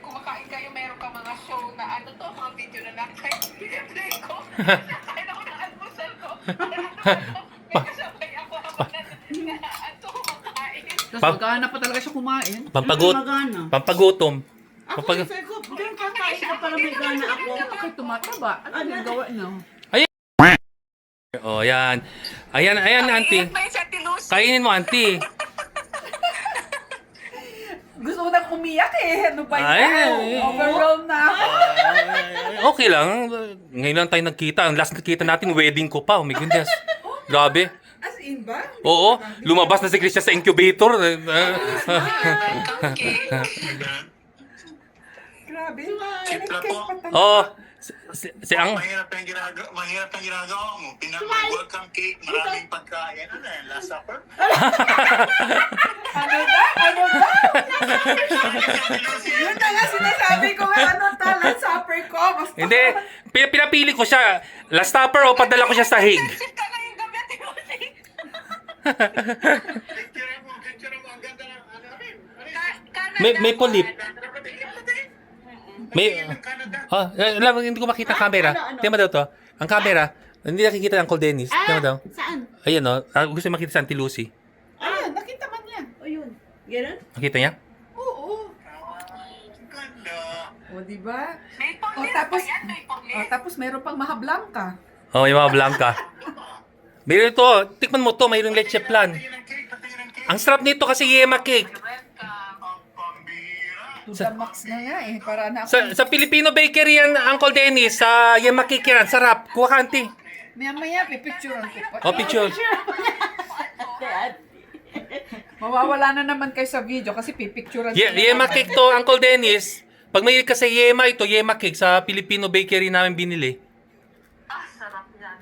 kumakain kayo, meron ka mga show na ano to, mga video na nakay. Play ko. Nakain ako ng almusal ko. May kasabay ako na ato kumakain. Tapos magkana pa talaga siya kumain. Magana. Pampagutom. Ako, sabi ko, doon kakain ka para may gana ako. Bakit tumataba? Ano yung gawa niyo? Oh, yan. Ayan, auntie. Iyan ba yung sa Lucy? Kainin mo, auntie. Gusto ko na umiyak eh. Ano ba Ay. yun? Overwhelmed na ako. Okay lang. Ngayon lang tayo nagkita. Ang last nakita natin, wedding ko pa. Oh my goodness. Grabe. As in ba? Oo, lumabas na si Christian sa incubator. Grabe. Oo. Si ang... Mahirap ang ginagawa mo. Welcome cake, maraming pagkain. Ano yan, last supper? Ano ba? Yun na nga sinasabi ko nga, ano tala, supper ko. Basta. Hindi, pinapili ko siya. Last supper o padala ko siya sa hig. Sita na yung gabi at Lucy. Picture mo, ang ganda ng ano rin. May polip. May... hindi ko makita ang camera. Tingnan mo daw to. Ang camera, hindi nakikita ng Uncle Dennis. Tingnan mo daw. Saan? Ayan o. Gusto makita sa Auntie Lucy. Ayan, nakita man niya. O yun. Ganun? Nakita niya? Oo. Ganda. O, diba? May O, panglit tapos, pa yan, may panglit. tapos meron pang mahablangka. Oh, yung mga blanca. Meron ito. Tikman mo to. Mayroong leche plan. Patingin ng cake. Ang sarap nito kasi yema cake. Welcome. Ang pambira. To the max na nga eh. Para na Sa Filipino bakery yan, Uncle Dennis, sa yema cake yan. Sarap. Kuha ka, auntie. Maya-maya, pipicturean ko pa. Oh, picture. Mawawala na naman kayo sa video kasi pipicturean ko. Yema cake to, Uncle Dennis. Pag may kasi yema, ito yema cake sa Filipino bakery namin binili. Sarap yan.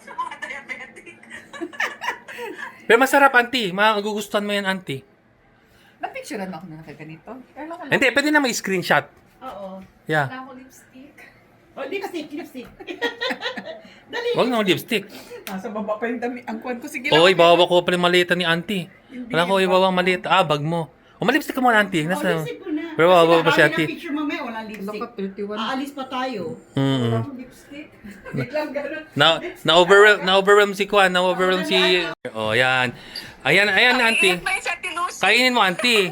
Sa mga diabetic. Pero masarap, auntie. Magugustuhan mo yan, auntie. Napicturean ako na nakaganito. Kailan ka lang. Hindi, pwede na may screenshot. Oo. Yeah. Wala ako lipstick. O, lipstick. Dali. Huwag na lipstick. Nasa baba pa yung dami. Ang kuwan ko. Sige Oo, lang. ibabawa ko pala yung malita ni auntie. Wala ko ibabawa ang malita. Ah, bag mo. O, malipstick ka muna, auntie. Nasa... lipstick ko na. Pero babawa pa si Kasi auntie. picture mamaya, walang lipstick. Loko, 31. Aalis pa tayo. Wala akong lipstick. Biglang ganun. Na-overwhelm si Kwan. Na-overwhelm si... Oh, yan. Ayan, auntie. Iyan ba yung sa Lucy? Kainin mo, auntie.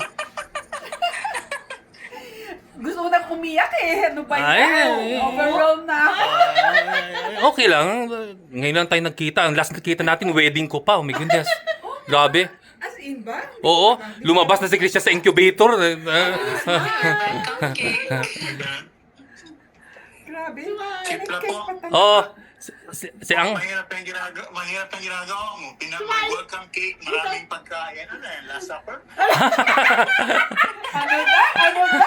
Gusto ko na umiyak eh. Ano ba Ay, yan? Overwhelmed na ako. Okay lang. Ngayon lang tayo nagkita. Ang last nakita natin, wedding ko pa. Oh my goodness. Grabe. As in ba? Oo, lumabas na si Christian sa incubator. Welcome cake. Grabe. Chipla Nag-cake po. pa tayo. Oo, si ang... Mahirap ang ginagawa mo. Pinag-welcome cake, maraming pagkain. Ano yan, last supper? Ano ba? Ano ba?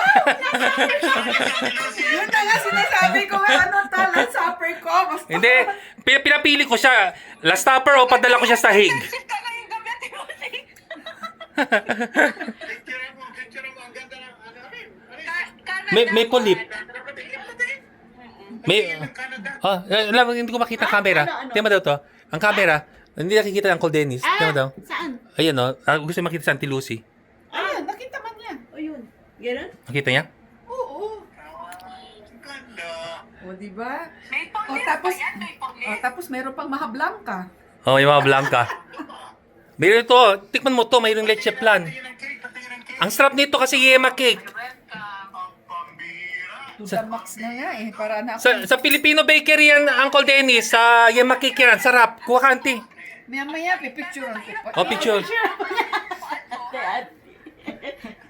Yun na nga sinasabi ko. Ano talent supper ko? Basta. Hindi, pinapili ko siya. Last stopper o padala ko siya sa Hague. Sit ka ngayong gabi, Ate Lucy. Picture mo, ang ganda ng ano rin. Canada. May polip. May... Canada. Hindi ko makita ang camera. ano? Tingnan mo daw to. Ang camera, hindi nakikita ng Uncle Dennis. Tingnan mo daw. Saan? Ayan o, gusto niya makita si Auntie Lucy. Ah, nakita man niya. O yun. Ganun? Nakita niya? Oo. Ganda. O, diba? May O, polip tapos, pa yan, may polip. tapos meron pang mahablangka. Oh, yung mga blanca. Meron ito, tikman mo to, mayroong leche plan. Patingin ng cake, patingin ng cake. Ang sarap nito kasi yema cake. Welcome. Ang pambira. Duda Max na nga eh. Para na ako. Sa Filipino bakery yan, Uncle Dennis, sa yema cake yan, sarap. Kuha ka, auntie. Maya-maya, pipicturean ko pa. Oh, picture.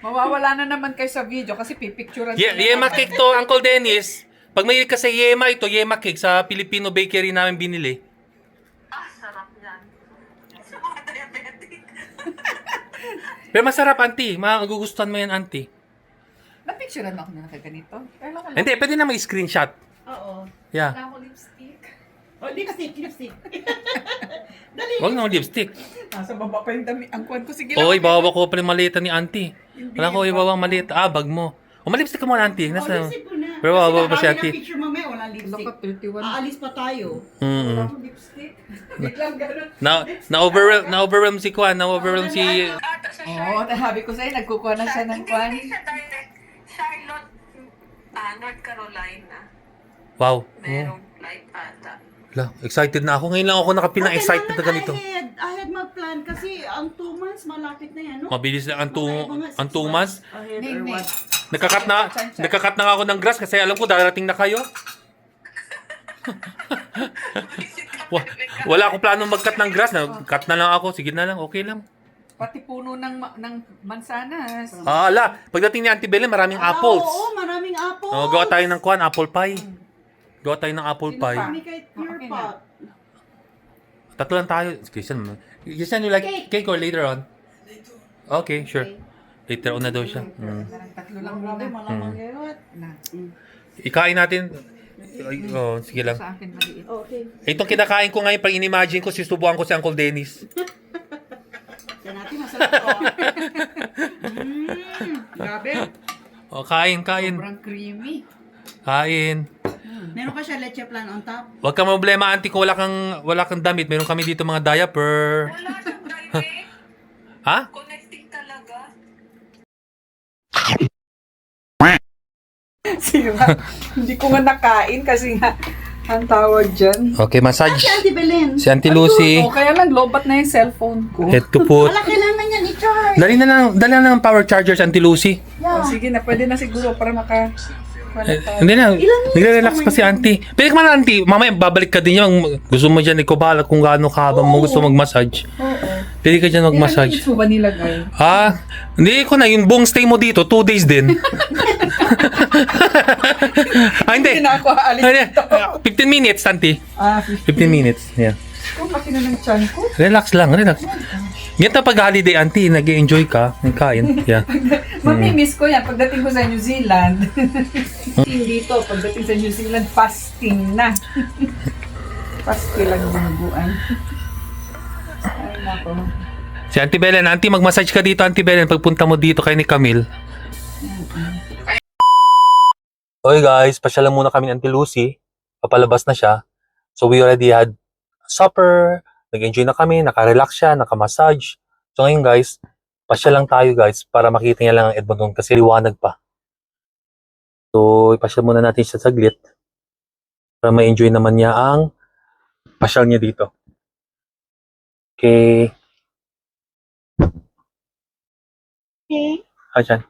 Mawawala na naman kayo sa video kasi pipicturean Yema cake to, Uncle Dennis. Pag may ka sa yema, ito yema cake sa Filipino bakery namin binili. Ah, sarap yan. Sa mga diabetic. Pero masarap, auntie. Magugustuhan mo yan, auntie. Napicturean ako na nakaganito. Pero wala. Hindi, pwede na mag-screenshot. Oo. Yeah. Wala ako lipstick. O, lipstick. Huwag na lipstick. Nasa baba pa yung dami. Ang kuwan ko. Sige Oy, lang. bawa ko pa yung malita ni auntie. Wala ko ibawang malita. Ah, bag mo. O, malipstick ka muna, auntie. Nasa... lipstick ko na. Pero bawa pa si Kasi auntie. nakahali ng picture mamaya, wala Wala lipstick. ka 31. Aalis pa tayo. Wala akong lipstick. Biglang ganun. Na-overwhelm si Kwan. Na-overwhelm si... Ata sa Oo, sabi ko sa'yo, nagkukuha na siya ng kwan. Hindi siya direct. Charlotte, North Carolina. Wow. Merong flight ata. La, excited na ako. Ngayon lang ako nakapina-excited na ganito. Ahead mag-plan kasi ang 2 months malapit na yan, no? Mabilis lang ang Mga 2 months. Ahead Ning, or ning. what? Nagkakat na nga ako ng grass kasi alam ko darating na kayo. Wala akong planong mag-cut ng grass. Nag-cut na lang ako. Sige na lang. Okay lang. Pati puno ng mansanas. Ala, pagdating ni Auntie Belen, maraming apples. Oo, maraming apples. Oh, gawa tayo ng kwan, apple pie. Gawa tayo ng apple Sino pie. pa? Kami kahit pure Okay pot. Tatlo lang tayo. Christian, you like cake or later on? Okay, sure. Later on na daw siya. Tatlo lang Grabe, muna. malamang yun. Na. Ikain natin. Oh, sige lang. Sa akin maliit. Okay. Itong kinakain ko ngayon, pag inimagine ko, susubukan ko si Uncle Dennis. Yan natin, masarap to. Grabe. Oh, kain. Sobrang creamy. Kain. Meron ka siya leche plan on top? Huwag ka problema, auntie, kung wala kang damit. Meron kami dito mga diaper. Wala siyang direct. Ha? Connecting talaga. Sira. Hindi ko nga nakain kasi nga ang tawag dyan. Okay, massage. Si Auntie Belen. Si Auntie Lucy. O kaya lang, lobat na yung cellphone ko. Head to foot. Wala, kailangan yan i-charge. Dali na ng power charger si Auntie Lucy. O, sige na, pwede na siguro para maka... Hindi na, nagre-relax pa si auntie. Pwede ka man auntie, mamaya babalik ka din yan. Gusto mo dyan, ikaw bahala kung gaano kahabang mo gusto mag-massage. Oo. Pwede ka dyan Ilang mag-massage. minutes mo ba nilagay? Hindi ko na, yung buong stay mo dito, 2 days din. Hindi. Hindi na ako aalis Hindi. dito. 15 minutes, auntie. 15 minutes, yeah. Kung laki na ng tiyan ko. Relax lang, relax. Ganito pag holiday, auntie, nag-enjoy ka, kain. Yeah. Mamimiss ko yan pagdating ko sa New Zealand. Dito, pagdating sa New Zealand, fasting na. Fasting lang binubuan. Ay, nako. Si Auntie Belen, auntie, mag-massage ka dito, Auntie Belen, pagpunta mo dito kay ni Camille. Okay guys, pasyalan muna kami ni Auntie Lucy. Papalabas na siya. So we already had supper, nag-enjoy na kami, naka-relax siya, naka-massage. So ngayon guys, pasya lang tayo guys para makita niya lang ang Edmonton kasi liwanag pa. So ipasyal muna natin siya saglit para ma-enjoy naman niya ang pasyal niya dito. Okay. Okay. Ayan.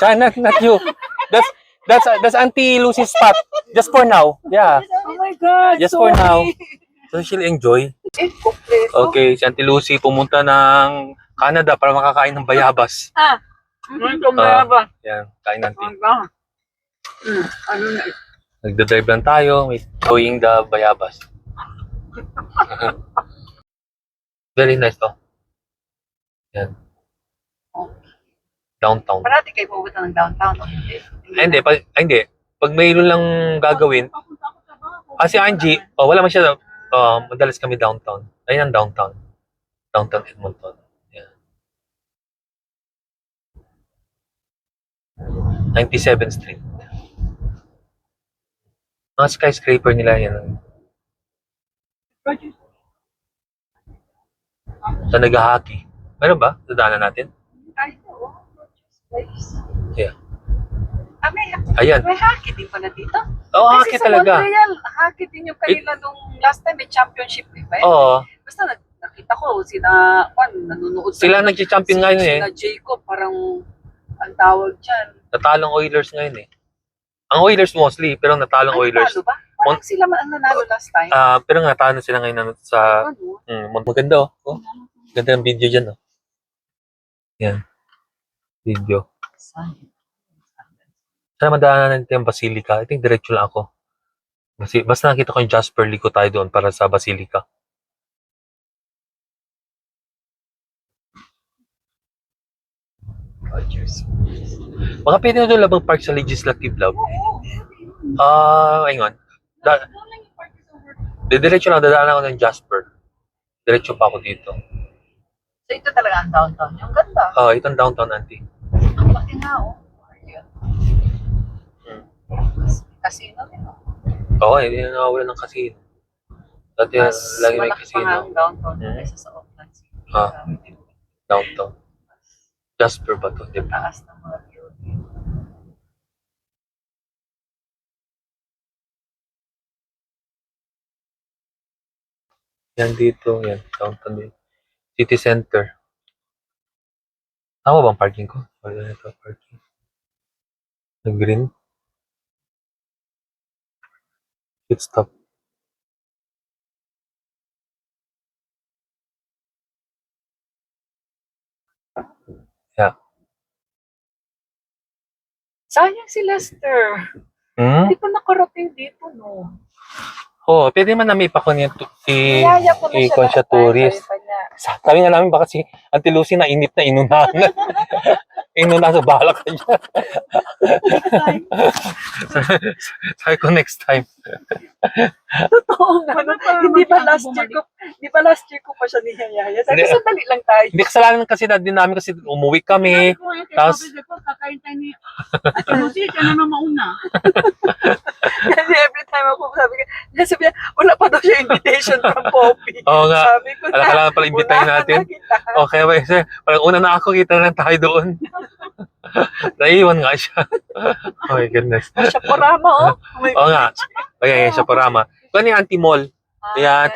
Not you. That's Auntie Lucy's spot. Just for now. Yeah. Oh my God, Just for now. So she'll enjoy. Okay, si Auntie Lucy pumunta ng Canada para makakain ng bayabas. Yan, kain natin. Ano na? Nagdadrive lang tayo, enjoying the bayabas. Very nice to. Yan. Downtown. Parati kayo pupunta ng downtown. Hindi. Pag mayroon lang gagawin, si Angie, wala man siya, madalas kami downtown. Ayun ang downtown. Downtown Edmonton. Yan. 97th Street. Mga skyscraper nila yan. Sa nag-hockey. Meron ba? Dadaanan natin? Yeah. Ayan. May hockey din pala dito. Oo, hockey talaga. Sa Montreal, hockey din yung kanila nung last time may championship, di ba? Oo. Basta nakita ko, nanonood. Sila nag-champion ngayon eh. Sina Jacob, parang ang tawag dyan. Natalong Oilers ngayon eh. Ang Oilers mostly, pero natalong Oilers. Talo ba? Parang sila ang nanalo last time. Pero natalo sila ngayon sa... maganda oh. Ganda ng video dyan oh. Yan. Video. Sana madaanan natin yung Basilica. I think diretso lang ako. Basta nakita ko yung Jasper, liko tayo doon para sa Basilica. Baka pwede na doon labang park sa Legislative Lab. Ayun. Diretso lang, dadaan ako ng Jasper. Diretso pa ako dito. So ito talaga ang downtown. Yung ganda. Itong downtown, auntie. Ang laki nga oh. Casino rin oh. Oo, hindi na nakawala ng casino. Dati lagi may malaki pa casino. nga ang downtown kaysa sa Auckland City. Downtown. Jasper ba to? Di ba? Taas ng mga building. Yan dito, yan. Downtown dito. City Center. Tama bang parking ko? Wala na ito, parking. Green. Pit stop. Yeah. Sayang si Lester. Hmm? Hindi pa nakarating dito, no? Pwede man namin ipakunin Niyaya ko na i-con siya last time, tourist. sabi pa niya. Sabi nga namin baka si Auntie Lucy na inip na inunahan. Inunahan sa bahala ka dyan. Sabi ko next time. Totoo nga. Hindi ba last year ko pa siya niyayaya? Sabi Hindi. ko, sandali lang tayo. Hindi kasalanan kasi din namin kasi umuwi kami. Tapos- Sabi ko, kakain tayo ni Ate Lucy, siya na mauna. Kasi every time ako sabi niya, wala pa daw siya invitation from Poppy. Oo nga. Sabi ko Alam ka lang pala imbitahin natin. Okay ba? Parang una na ako, kita lang tayo doon. Naiwan nga siya. Oh my goodness. Siya porama, oh. Oo nga. Ayan, siya parama. Kung ano yung anti-mall. Ayan,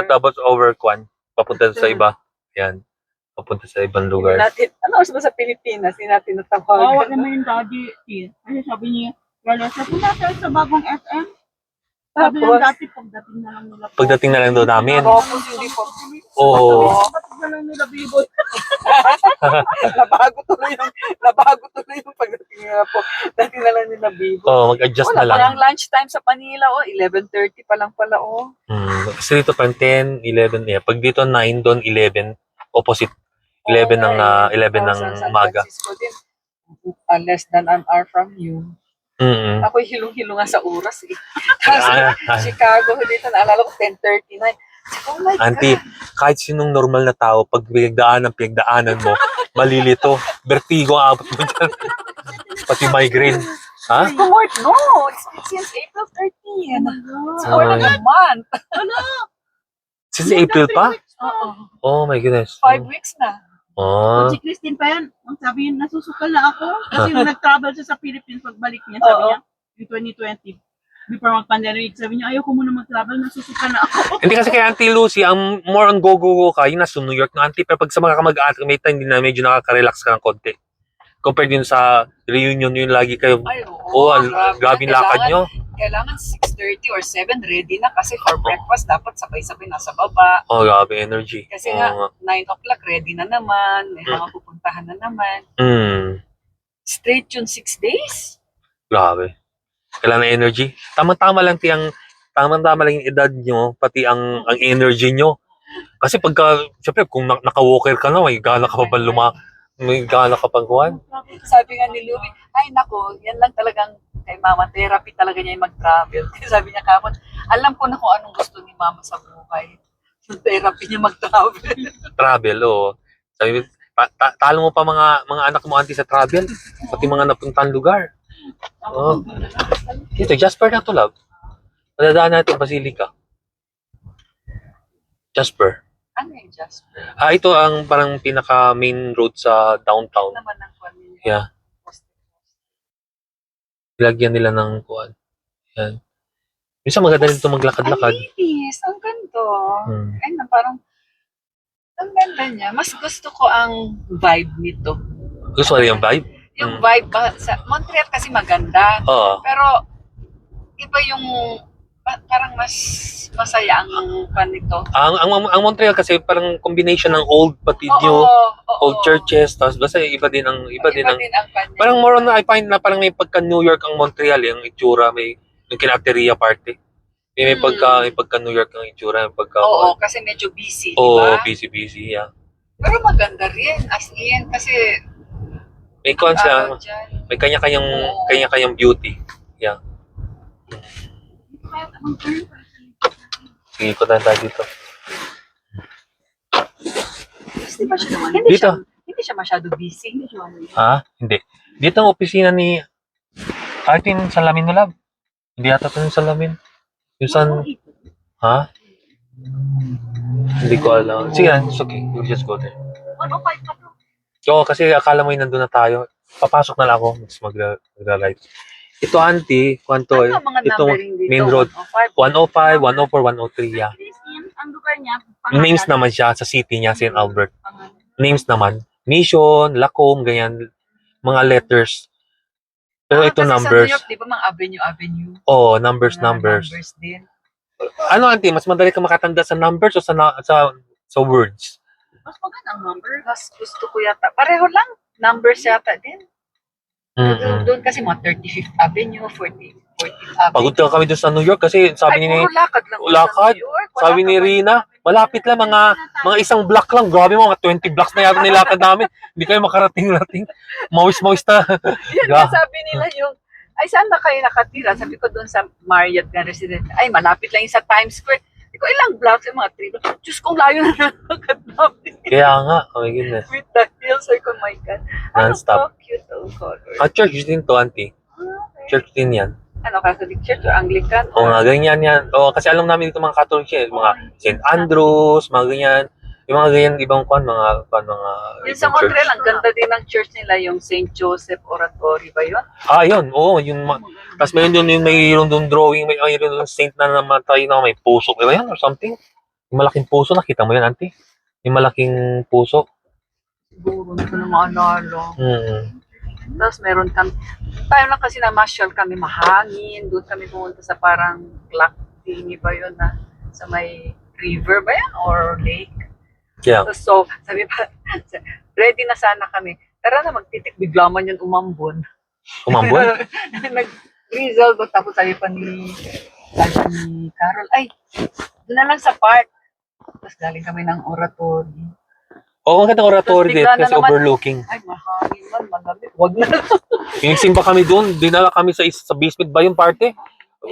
tapos over kwan. Papunta sa iba. Ayan. Papunta sa ibang lugar. Ano oras ba sa Pilipinas? Hindi natin natawagan. Wala naman yung daddy. Kasi sabi niya, wala sa punta tayo sa bagong SM. Sabi ng dati, pagdating na lang nila po. Pagdating na lang doon namin. Tapos hindi po. Oo. Pagdating na lang nila bibot. Nabago tuloy yung pagdating nila po. Dati na lang nila bibo. Mag-adjust Wala na lang. palang lunchtime sa Manila, oh. 11:30 pa lang pala, oh. Kasi dito pa 10, 11. Yeah. Pag dito 9, doon 11. Opposite. 11 ng 11 ng San umaga. Francisco din. Less than an hour from you. Ako hilong-hilo nga sa oras eh. Tapos Chicago dito, naalala ko 10:39. Oh my Auntie, kahit sinong normal na tao, pag pinagdaanan mo, malilito. Vertigo ang abot mo dyan. Pati migraine. Ha? No, it's since April 13. It's more than a month. Since April pa? Oo. Oh my goodness. 5 weeks na. Si Christine pa yan, ang sabi niya, nasusukal na ako. Kasi nung nag-travel siya sa Philippines, pagbalik niya, sabi niya, yung 2020, before mag-pandemic, sabi niya, ayaw ko muna mag-travel, nasusukal na ako. Hindi kasi kay Auntie Lucy, ang more on go-go-go ka, yun nasa New York na Auntie, pero pag sa mga kamag-anak, may time din na medyo nakaka-relax ka ng konti. Compared din sa reunion yun, lagi kayo, Ay, oo. grabe lakad nyo. Kailangan 6:30 or 7 ready na kasi for breakfast dapat sabay-sabay nasa baba. Oh, grabe energy. Kasi Oo nga, nga. 9 o'clock ready na naman. May mga pupuntahan na naman. Straight yun 6 days. Grabe. Kailangan ng energy. Tama-tama lang yung edad nyo, pati ang energy nyo. Kasi pagka, syempre, kung naka-walker ka na, may gana ka pa ba may gana ka pang kuhan? Sabi nga ni Louie, ay nako, yan lang talagang kay Mama, therapy talaga niya yung mag-travel. Kasi sabi niya kapon, alam ko na kung anong gusto ni Mama sa buhay. Yung therapy niya mag-travel. Travel, oo. Sabi, talo mo pa mga anak mo auntie sa travel, pati mga napuntang lugar. Oh. Dito, Jasper na to, love. Madadaan natin Basilica. Jasper. Ano yung Jasper? Ito ang parang pinaka main road sa downtown. Ano naman ang pamilya? Yeah. Lagyan nila ng kuan. Yan. Minsan maganda rin ito maglakad-lakad. Ang linis, ang ganda. Hmm. Ay na, parang, ang ganda niya. Mas gusto ko ang vibe nito. Gusto mo rin yung vibe? Yung vibe ba, sa Montreal kasi maganda. Oo. Pero, iba yung, parang mas masaya ang pan nito. Ang Montreal kasi parang combination ng old pati new, old churches, tapos basta iba din ang pan niya. parang more on I find na parang may pagka New York ang Montreal, yung itsura, may yung kinateria parte. May pagka New York ang itsura, may pagka Oo, kasi medyo busy, di Oo, ba? busy, yeah. Pero maganda rin, as in, kasi May kuan siya, araw dyan. may kanya-kanyang beauty. Yeah. Sige ko na tayo dito. Hindi ba siya naman? Dito. Hindi siya masyado busy. Hindi siya Hindi. Dito ang opisina ni Artin Salamin mo, lab. Hindi yata ito yung salamin. Yung san... Ha? Hindi ko alam. Sige, it's okay. We'll just go there. 105 pa to. Oo, kasi akala mo yung nandun na tayo. Papasok na lang ako. Mas magra-right. Ito, auntie. Kwanto Ano ang mga Itong numbering dito? main road. 105? 105, 104, 103, yeah. Christine, ang lugar niya, Names naman siya sa city niya, St. Albert. Pangalan. Names naman. Mission, Lacombe, ganyan. Mga letters. Pero ito kasi numbers. Sa New York, di ba mga avenue? Oo, numbers. Mga numbers din. Ano, auntie? Mas madali ka makatanda sa numbers o sa words? Mas maganda ang number. Mas gusto ko yata. Pareho lang. Numbers yata din. Mm-mm. Doon kasi mga 35th Avenue, 14th Avenue. Pagod ka kami doon sa New York kasi sabi ni puro lakad lang. Lakad? Sa New York. Wala sabi ka ni ba- Rina, malapit lang mga isang block lang. Grabe mga 20 blocks na yata nilakad namin. Hindi kayo makarating-rating. Mawis-mawis na. Yan nga sabi nila yung, ay saan ba kayo nakatira? Sabi ko doon sa Marriott na resident. Ay malapit lang yung sa Times Square. Sabi ko ilang blocks, yung mga 3 blocks. Diyos kong layo na nakakad namin. Kaya nga, oh my goodness. With the hills, or oh my God. Ano Non-stop. to? Cute ang color. Church din to, auntie. Church din yan. Ano, Catholic Church or Anglican? Oo nga, ganyan yan. Oo, kasi alam namin dito mga Catholic Church, mga St. Andrews, mga ganyan. Yung mga ganyan, ibang mga Yung sa church. Montreal, ang ganda din ng church nila, yung St. Joseph Oratory ba yun? Yun. Oo, tapos mayroon doon drawing, mayroon doon saint na namatay na may puso. Ba yan or something? Yung malaking puso, nakita mo yan, auntie? Yung malaking puso. Siguro, hindi ko na maalala. Mm. Tapos meron kami, tayo lang kasi namasyal kami, mahangin. Doon kami pumunta sa parang clock thingy ba yun na sa may river ba yan or lake? Yeah. So, sabi pa, ready na sana kami. Tara na magtitik, bigla man yun umambon. Umambon? Nag-drizzle doon, tapos sabi pa ni Carol, ay, doon na lang sa park. Tapos galing kami ng oratory. Oo, ang ganda oratory Tapos din bigla na kasi naman- overlooking. Ay, mahangin man, malamig. Wag na. Pinagsimba kami doon, dinala kami sa basement ba yung party?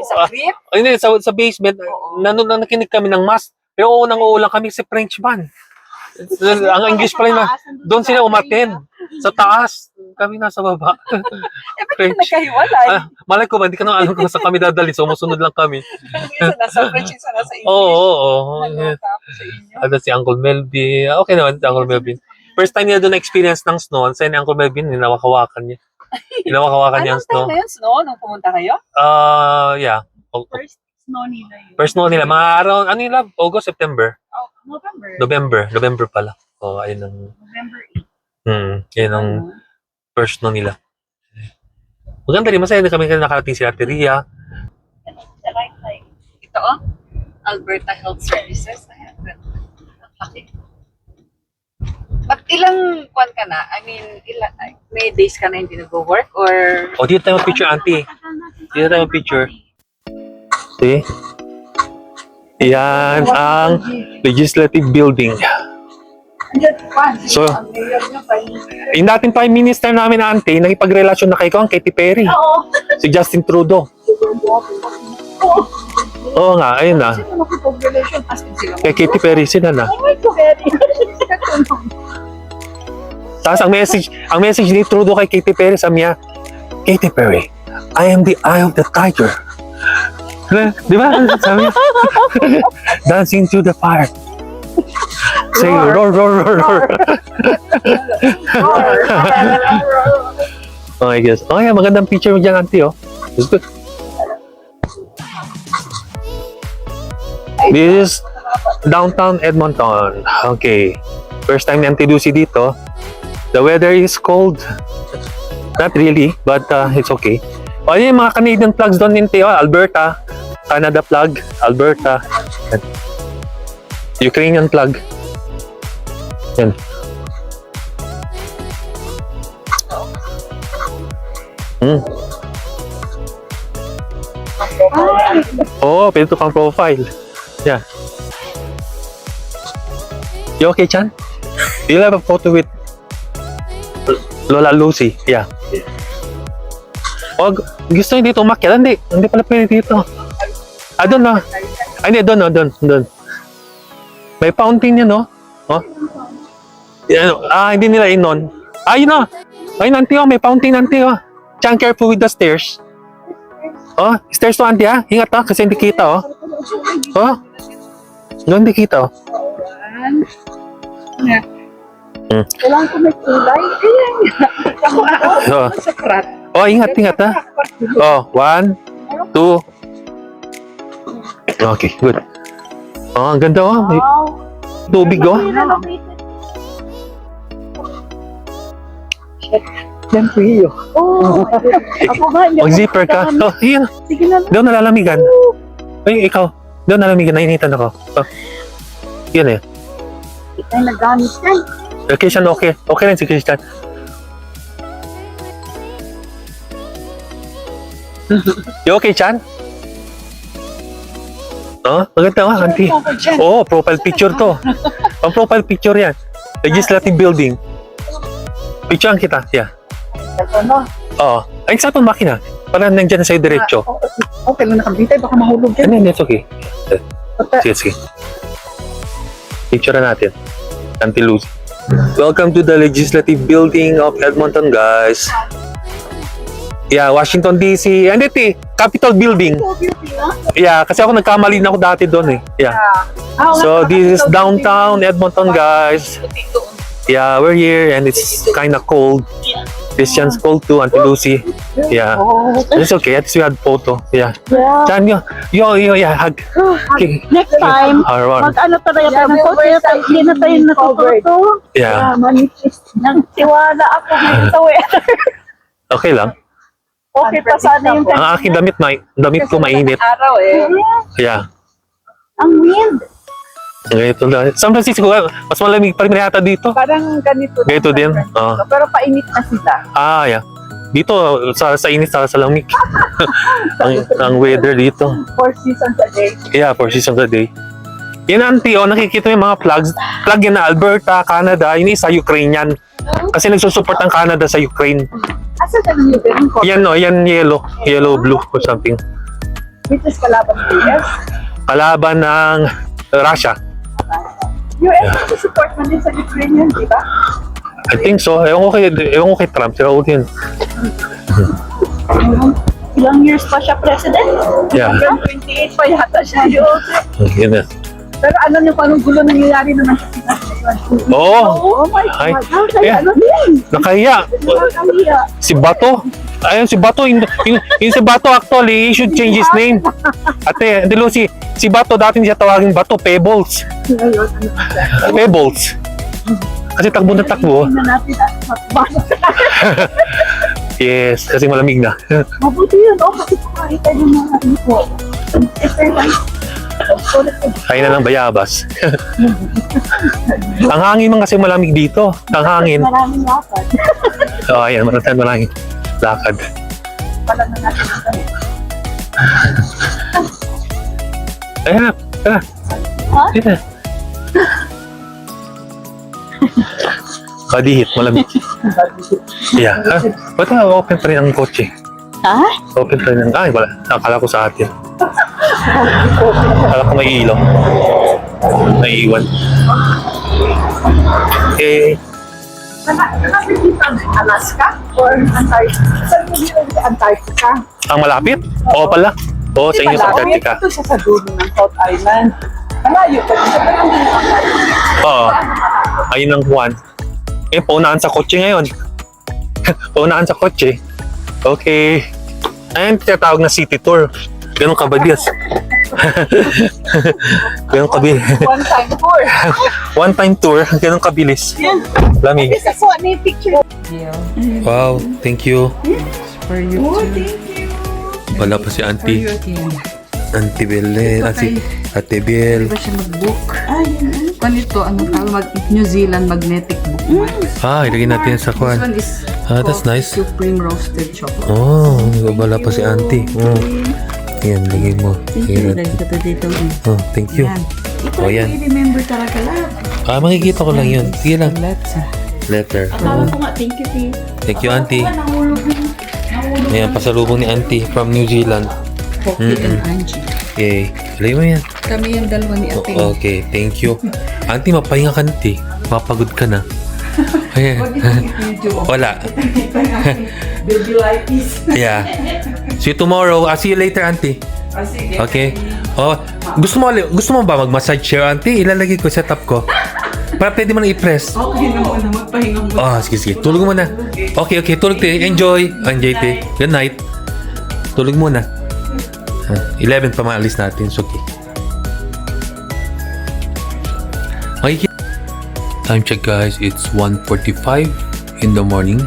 Sa trip? Ay, hindi, sa basement, Oo. nakinig kami ng mass. Pero unang-uulang kami si Frenchman. Ang English pala na, doon sila umaten. Sa taas, kami nasa baba. Eh, ba't French. nagkahiwalay? Malay ko ba, hindi ka nang alam kung saan kami dadali. So, musunod lang kami. Isa nasa French, isa nasa English. Oo. Naloka ako sa inyo. Ano si Uncle Melvin. Okay naman si Uncle Melvin. First time niya doon na-experience ng snow. Sa ni Uncle Melvin, hinawak-hawakan niya. Hinawak-hawakan niya ang Anong time snow. na yun, Snow, nung pumunta kayo? Yeah. First snow nila yun. First snow nila. Mga around, ano yung love? August, September? Oh, November. November pala. Oh, ayun ang... November 8. Yun ang... first no nila. Maganda rin, masaya din kami kasi nakarating si Ate Ria. Sa right side. Ito, oh. Alberta Health Services. Ayan. Okay. But ilang kwan ka na? I mean, may days ka na hindi nag-work or... O, dito tayo picture, Auntie. Dito tayo picture. See? Yan ang legislative building. So, yung dating Prime Minister namin, Auntie, nakipagrelasyon na kay ko ang Katy Perry. Si Justin Trudeau. Oo nga, ayun na. Kay Katy Perry sila na. Tapos ang message ni Trudeau kay Katy Perry, sabi niya, Katy Perry, I am the eye of the tiger. Di ba? Sabi niya, dancing to the fire. Say, roar, roar, roar, roar. Oh, I guess. Oh, yeah, magandang picture mo dyan, Auntie, oh. It's good. This is downtown Edmonton. Okay. First time ni Auntie Lucy dito. The weather is cold. Not really, but it's okay. O, yun yung mga Canadian flags doon din, Teo. Alberta. Canada flag. Alberta. Ukrainian flag. Yan. Oh, pwede ito pang profile. Yeah. You okay, Chan? Do you have a photo with Lola Lucy? Yeah. Oh, gusto niyo dito umakyat? Hindi pala pwede dito. Ah, doon na. Ay, hindi, doon. May fountain yan, no? Oh. Hindi nila inon. Yun na. Ayun, Auntie, oh, may fountain, Auntie, oh. Chan, careful with the stairs. Oh, stairs to, Auntie, ha? Ingat, ha? Kasi hindi kita, oh. Oh. Hindi kita, oh. Kailangan ko may kulay. Oh. Oh, ingat, ha? Oh, 1, 2. Okay, good. Oh, ang ganda, oh. May tubig, oh. Siyempre, oh. Ako ba? Mag-zipper ka. Oh, yun. Sige na. Doon nalalamigan. Ay, ikaw. Doon nalalamigan. Nainitan ako. Oh. Yun eh. Ay, nagamit yan. Christian, okay. Okay rin si Christian. You okay, Chan? Oh, maganda nga, Auntie. Oh, profile picture to. Ang profile picture yan. Legislative building. Picturean kita. Yeah. Ano? Oo. Ay, sa itong makina. Para nandiyan na sa'yo diretso. Okay lang nakabitay. Baka mahulog yan. Ano yun? It's okay. Sige. Picture natin. Auntie Lucy. Welcome to the Legislative Building of Edmonton, guys. Yeah, Washington DC. And ito Capitol Building. Yeah, kasi ako nagkamali na ako dati doon eh. Yeah. So, this is downtown Edmonton, guys. Yeah, we're here and it's kind of cold. Christian's cold too, Auntie Lucy. Yeah. It's okay. At least we had photo. Yeah. Chan, yeah, hug. Okay. Next time, Alright. mag-ano talaga tayo ng photo, hindi na tayo nagpaphoto. Yeah. Nang tiwala ako ngayon sa weather. Okay lang. Okay pa sana yung Ang aking damit ko mainit. Araw eh. Yeah. ang wind. Ganito lang. San Francisco, mas malamig pa rin yata dito. Parang ganito. Ganito din. Oh. Pero painit na sila. Yeah. Dito, sa init, sa lamig. ang weather dito. 4 seasons a day. Yeah, 4 seasons a day. Yan, Auntie, nakikita mo yung mga flags. Flag yan na Alberta, Canada. Yun isa Ukrainian. Kasi nagsusupport ang Canada sa Ukraine. Asa ka nang yung Yan, no, yan yellow. Yellow, blue, or something. which is kalaban ng US? Kalaban ng Russia. US support man din sa Ukrainian, di ba? I think so. Ewan ko kay Trump. Sila ulit yun. Ilang years pa siya president? Yeah. 28 pa yata siya. Yun na. Pero ano yung parang gulo nangyayari naman sa Pinas ngayon? Oo. Oh my Ay. God. Yeah. Ano din? Nakahiya. Nakakahiya. Si Bato. Ayun, si Bato. Yung si Bato actually, he should change his name. Ate, Lucy, si Bato dati siya tawagin Bato Pebbles. Ngayon, ano ba? Pebbles. Kasi takbo na takbo. Hindi na natin at makbasa. Yes, kasi malamig na. Mabuti yun, oh, kasi pakakita yung mga ito. Kain na ng bayabas. Ang hangin man kasi malamig dito. Ang hangin. Maraming lakad. Oh, ayan, maraming lakad. Pala na natin ang kami. Ayan na, tara. Ha? Ayan na. Padihit, malamig. Yeah. Ba't na open pa rin ang kotse? Ha? Open pa rin ang... Ay, wala. Akala ko sa atin. Akala ko may ilaw. Naiiwan. Eh, Nakapit dito ang Alaska or Antarctica? Saan mo yun sa Antarctica? ang malapit? Oo pala. Oo, sa inyo sa Antarctica. Ito siya sa dulo ng South Island. Malayo pa dito. Pero ang dulo ng Antarctica. Oo. Ayun ang Juan. Eh, paunahan sa kotse ngayon. Paunahan sa kotse. Okay. Ayun, tinatawag na city tour. Ganun kabalias. Ganun kabilis. One-time tour. One time tour, ganun kabilis. Lamig. This is what may picture. Wow, thank you. For you Oh, too. thank you. Wala pa si For Auntie. you again. Auntie Belen. Ate Bel. Di ba siya mag-book? Ayun. Kung ito, ano tawag? New Zealand magnetic bookmark. Ah, ilagay natin sa This kwan. one is Ah, that's called nice. Supreme Roasted Chocolate. Oh, wala pa si Auntie. Oh. Yan, lagay mo. Ayan. Dahil ito dito. Oh, thank you. Yan. Ito, Oh, yan. i-remember talaga lang. Ah, makikita ko lang yun. Sige lang. Let's Letter. Akala ko nga, thank you, T. Thank you, Auntie. Nahulog yun. Nahulog. Ayan, pasalubong ni Auntie from New Zealand. Poppy and Angie. Yay. Lagay mo yan. Kami yung dalawa ni Ate. Okay, thank you. Auntie, mapahinga ka niti. Mapagod ka na. Ayan. Huwag itong video. Wala. Baby like this. Yeah. See you tomorrow. I'll see you later, Auntie. Sige. Okay. Oh, gusto mo ba mag-massage chair, Auntie? Ilalagay ko, set up ko. Para pwede mo na i-press. Okay na muna, magpahinga muna. Oh, sige. Tulog muna. Okay. Tulog tayo. Enjoy. Enjoy tayo. Good night. Tulog muna. 11 pa maalis natin. So, okay. Time check, guys. It's 1:45 in the morning.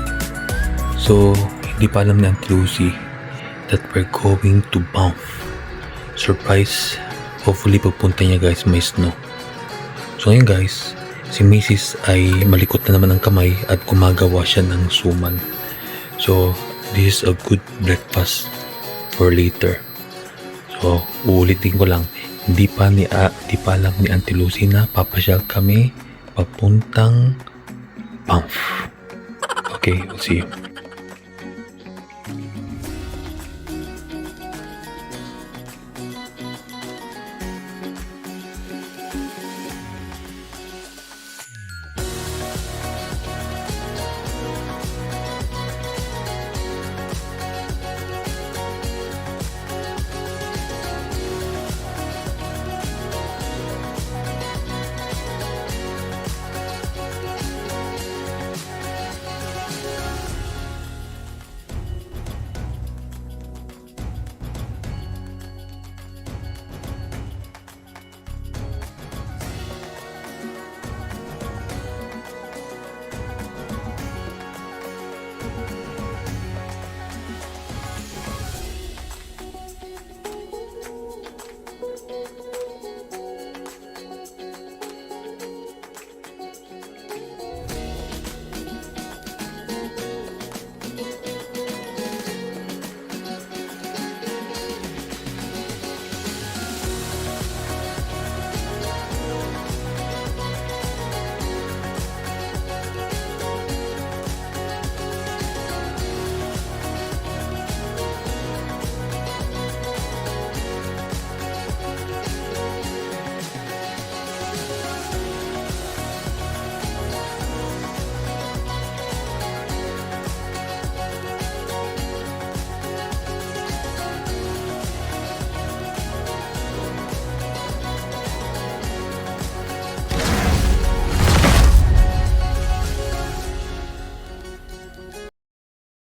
So, hindi pa alam ni Auntie Lucy that we're going to Banff. Surprise. Hopefully, pagpunta niya, guys, may snow. So, ngayon, guys, si Mrs. ay malikot na naman ang kamay at gumagawa siya ng suman. So, this is a good breakfast for later. So, uulitin ko lang. Hindi pa alam ni Auntie Lucy na papasyal kami papuntang Banff. Okay, we'll see you.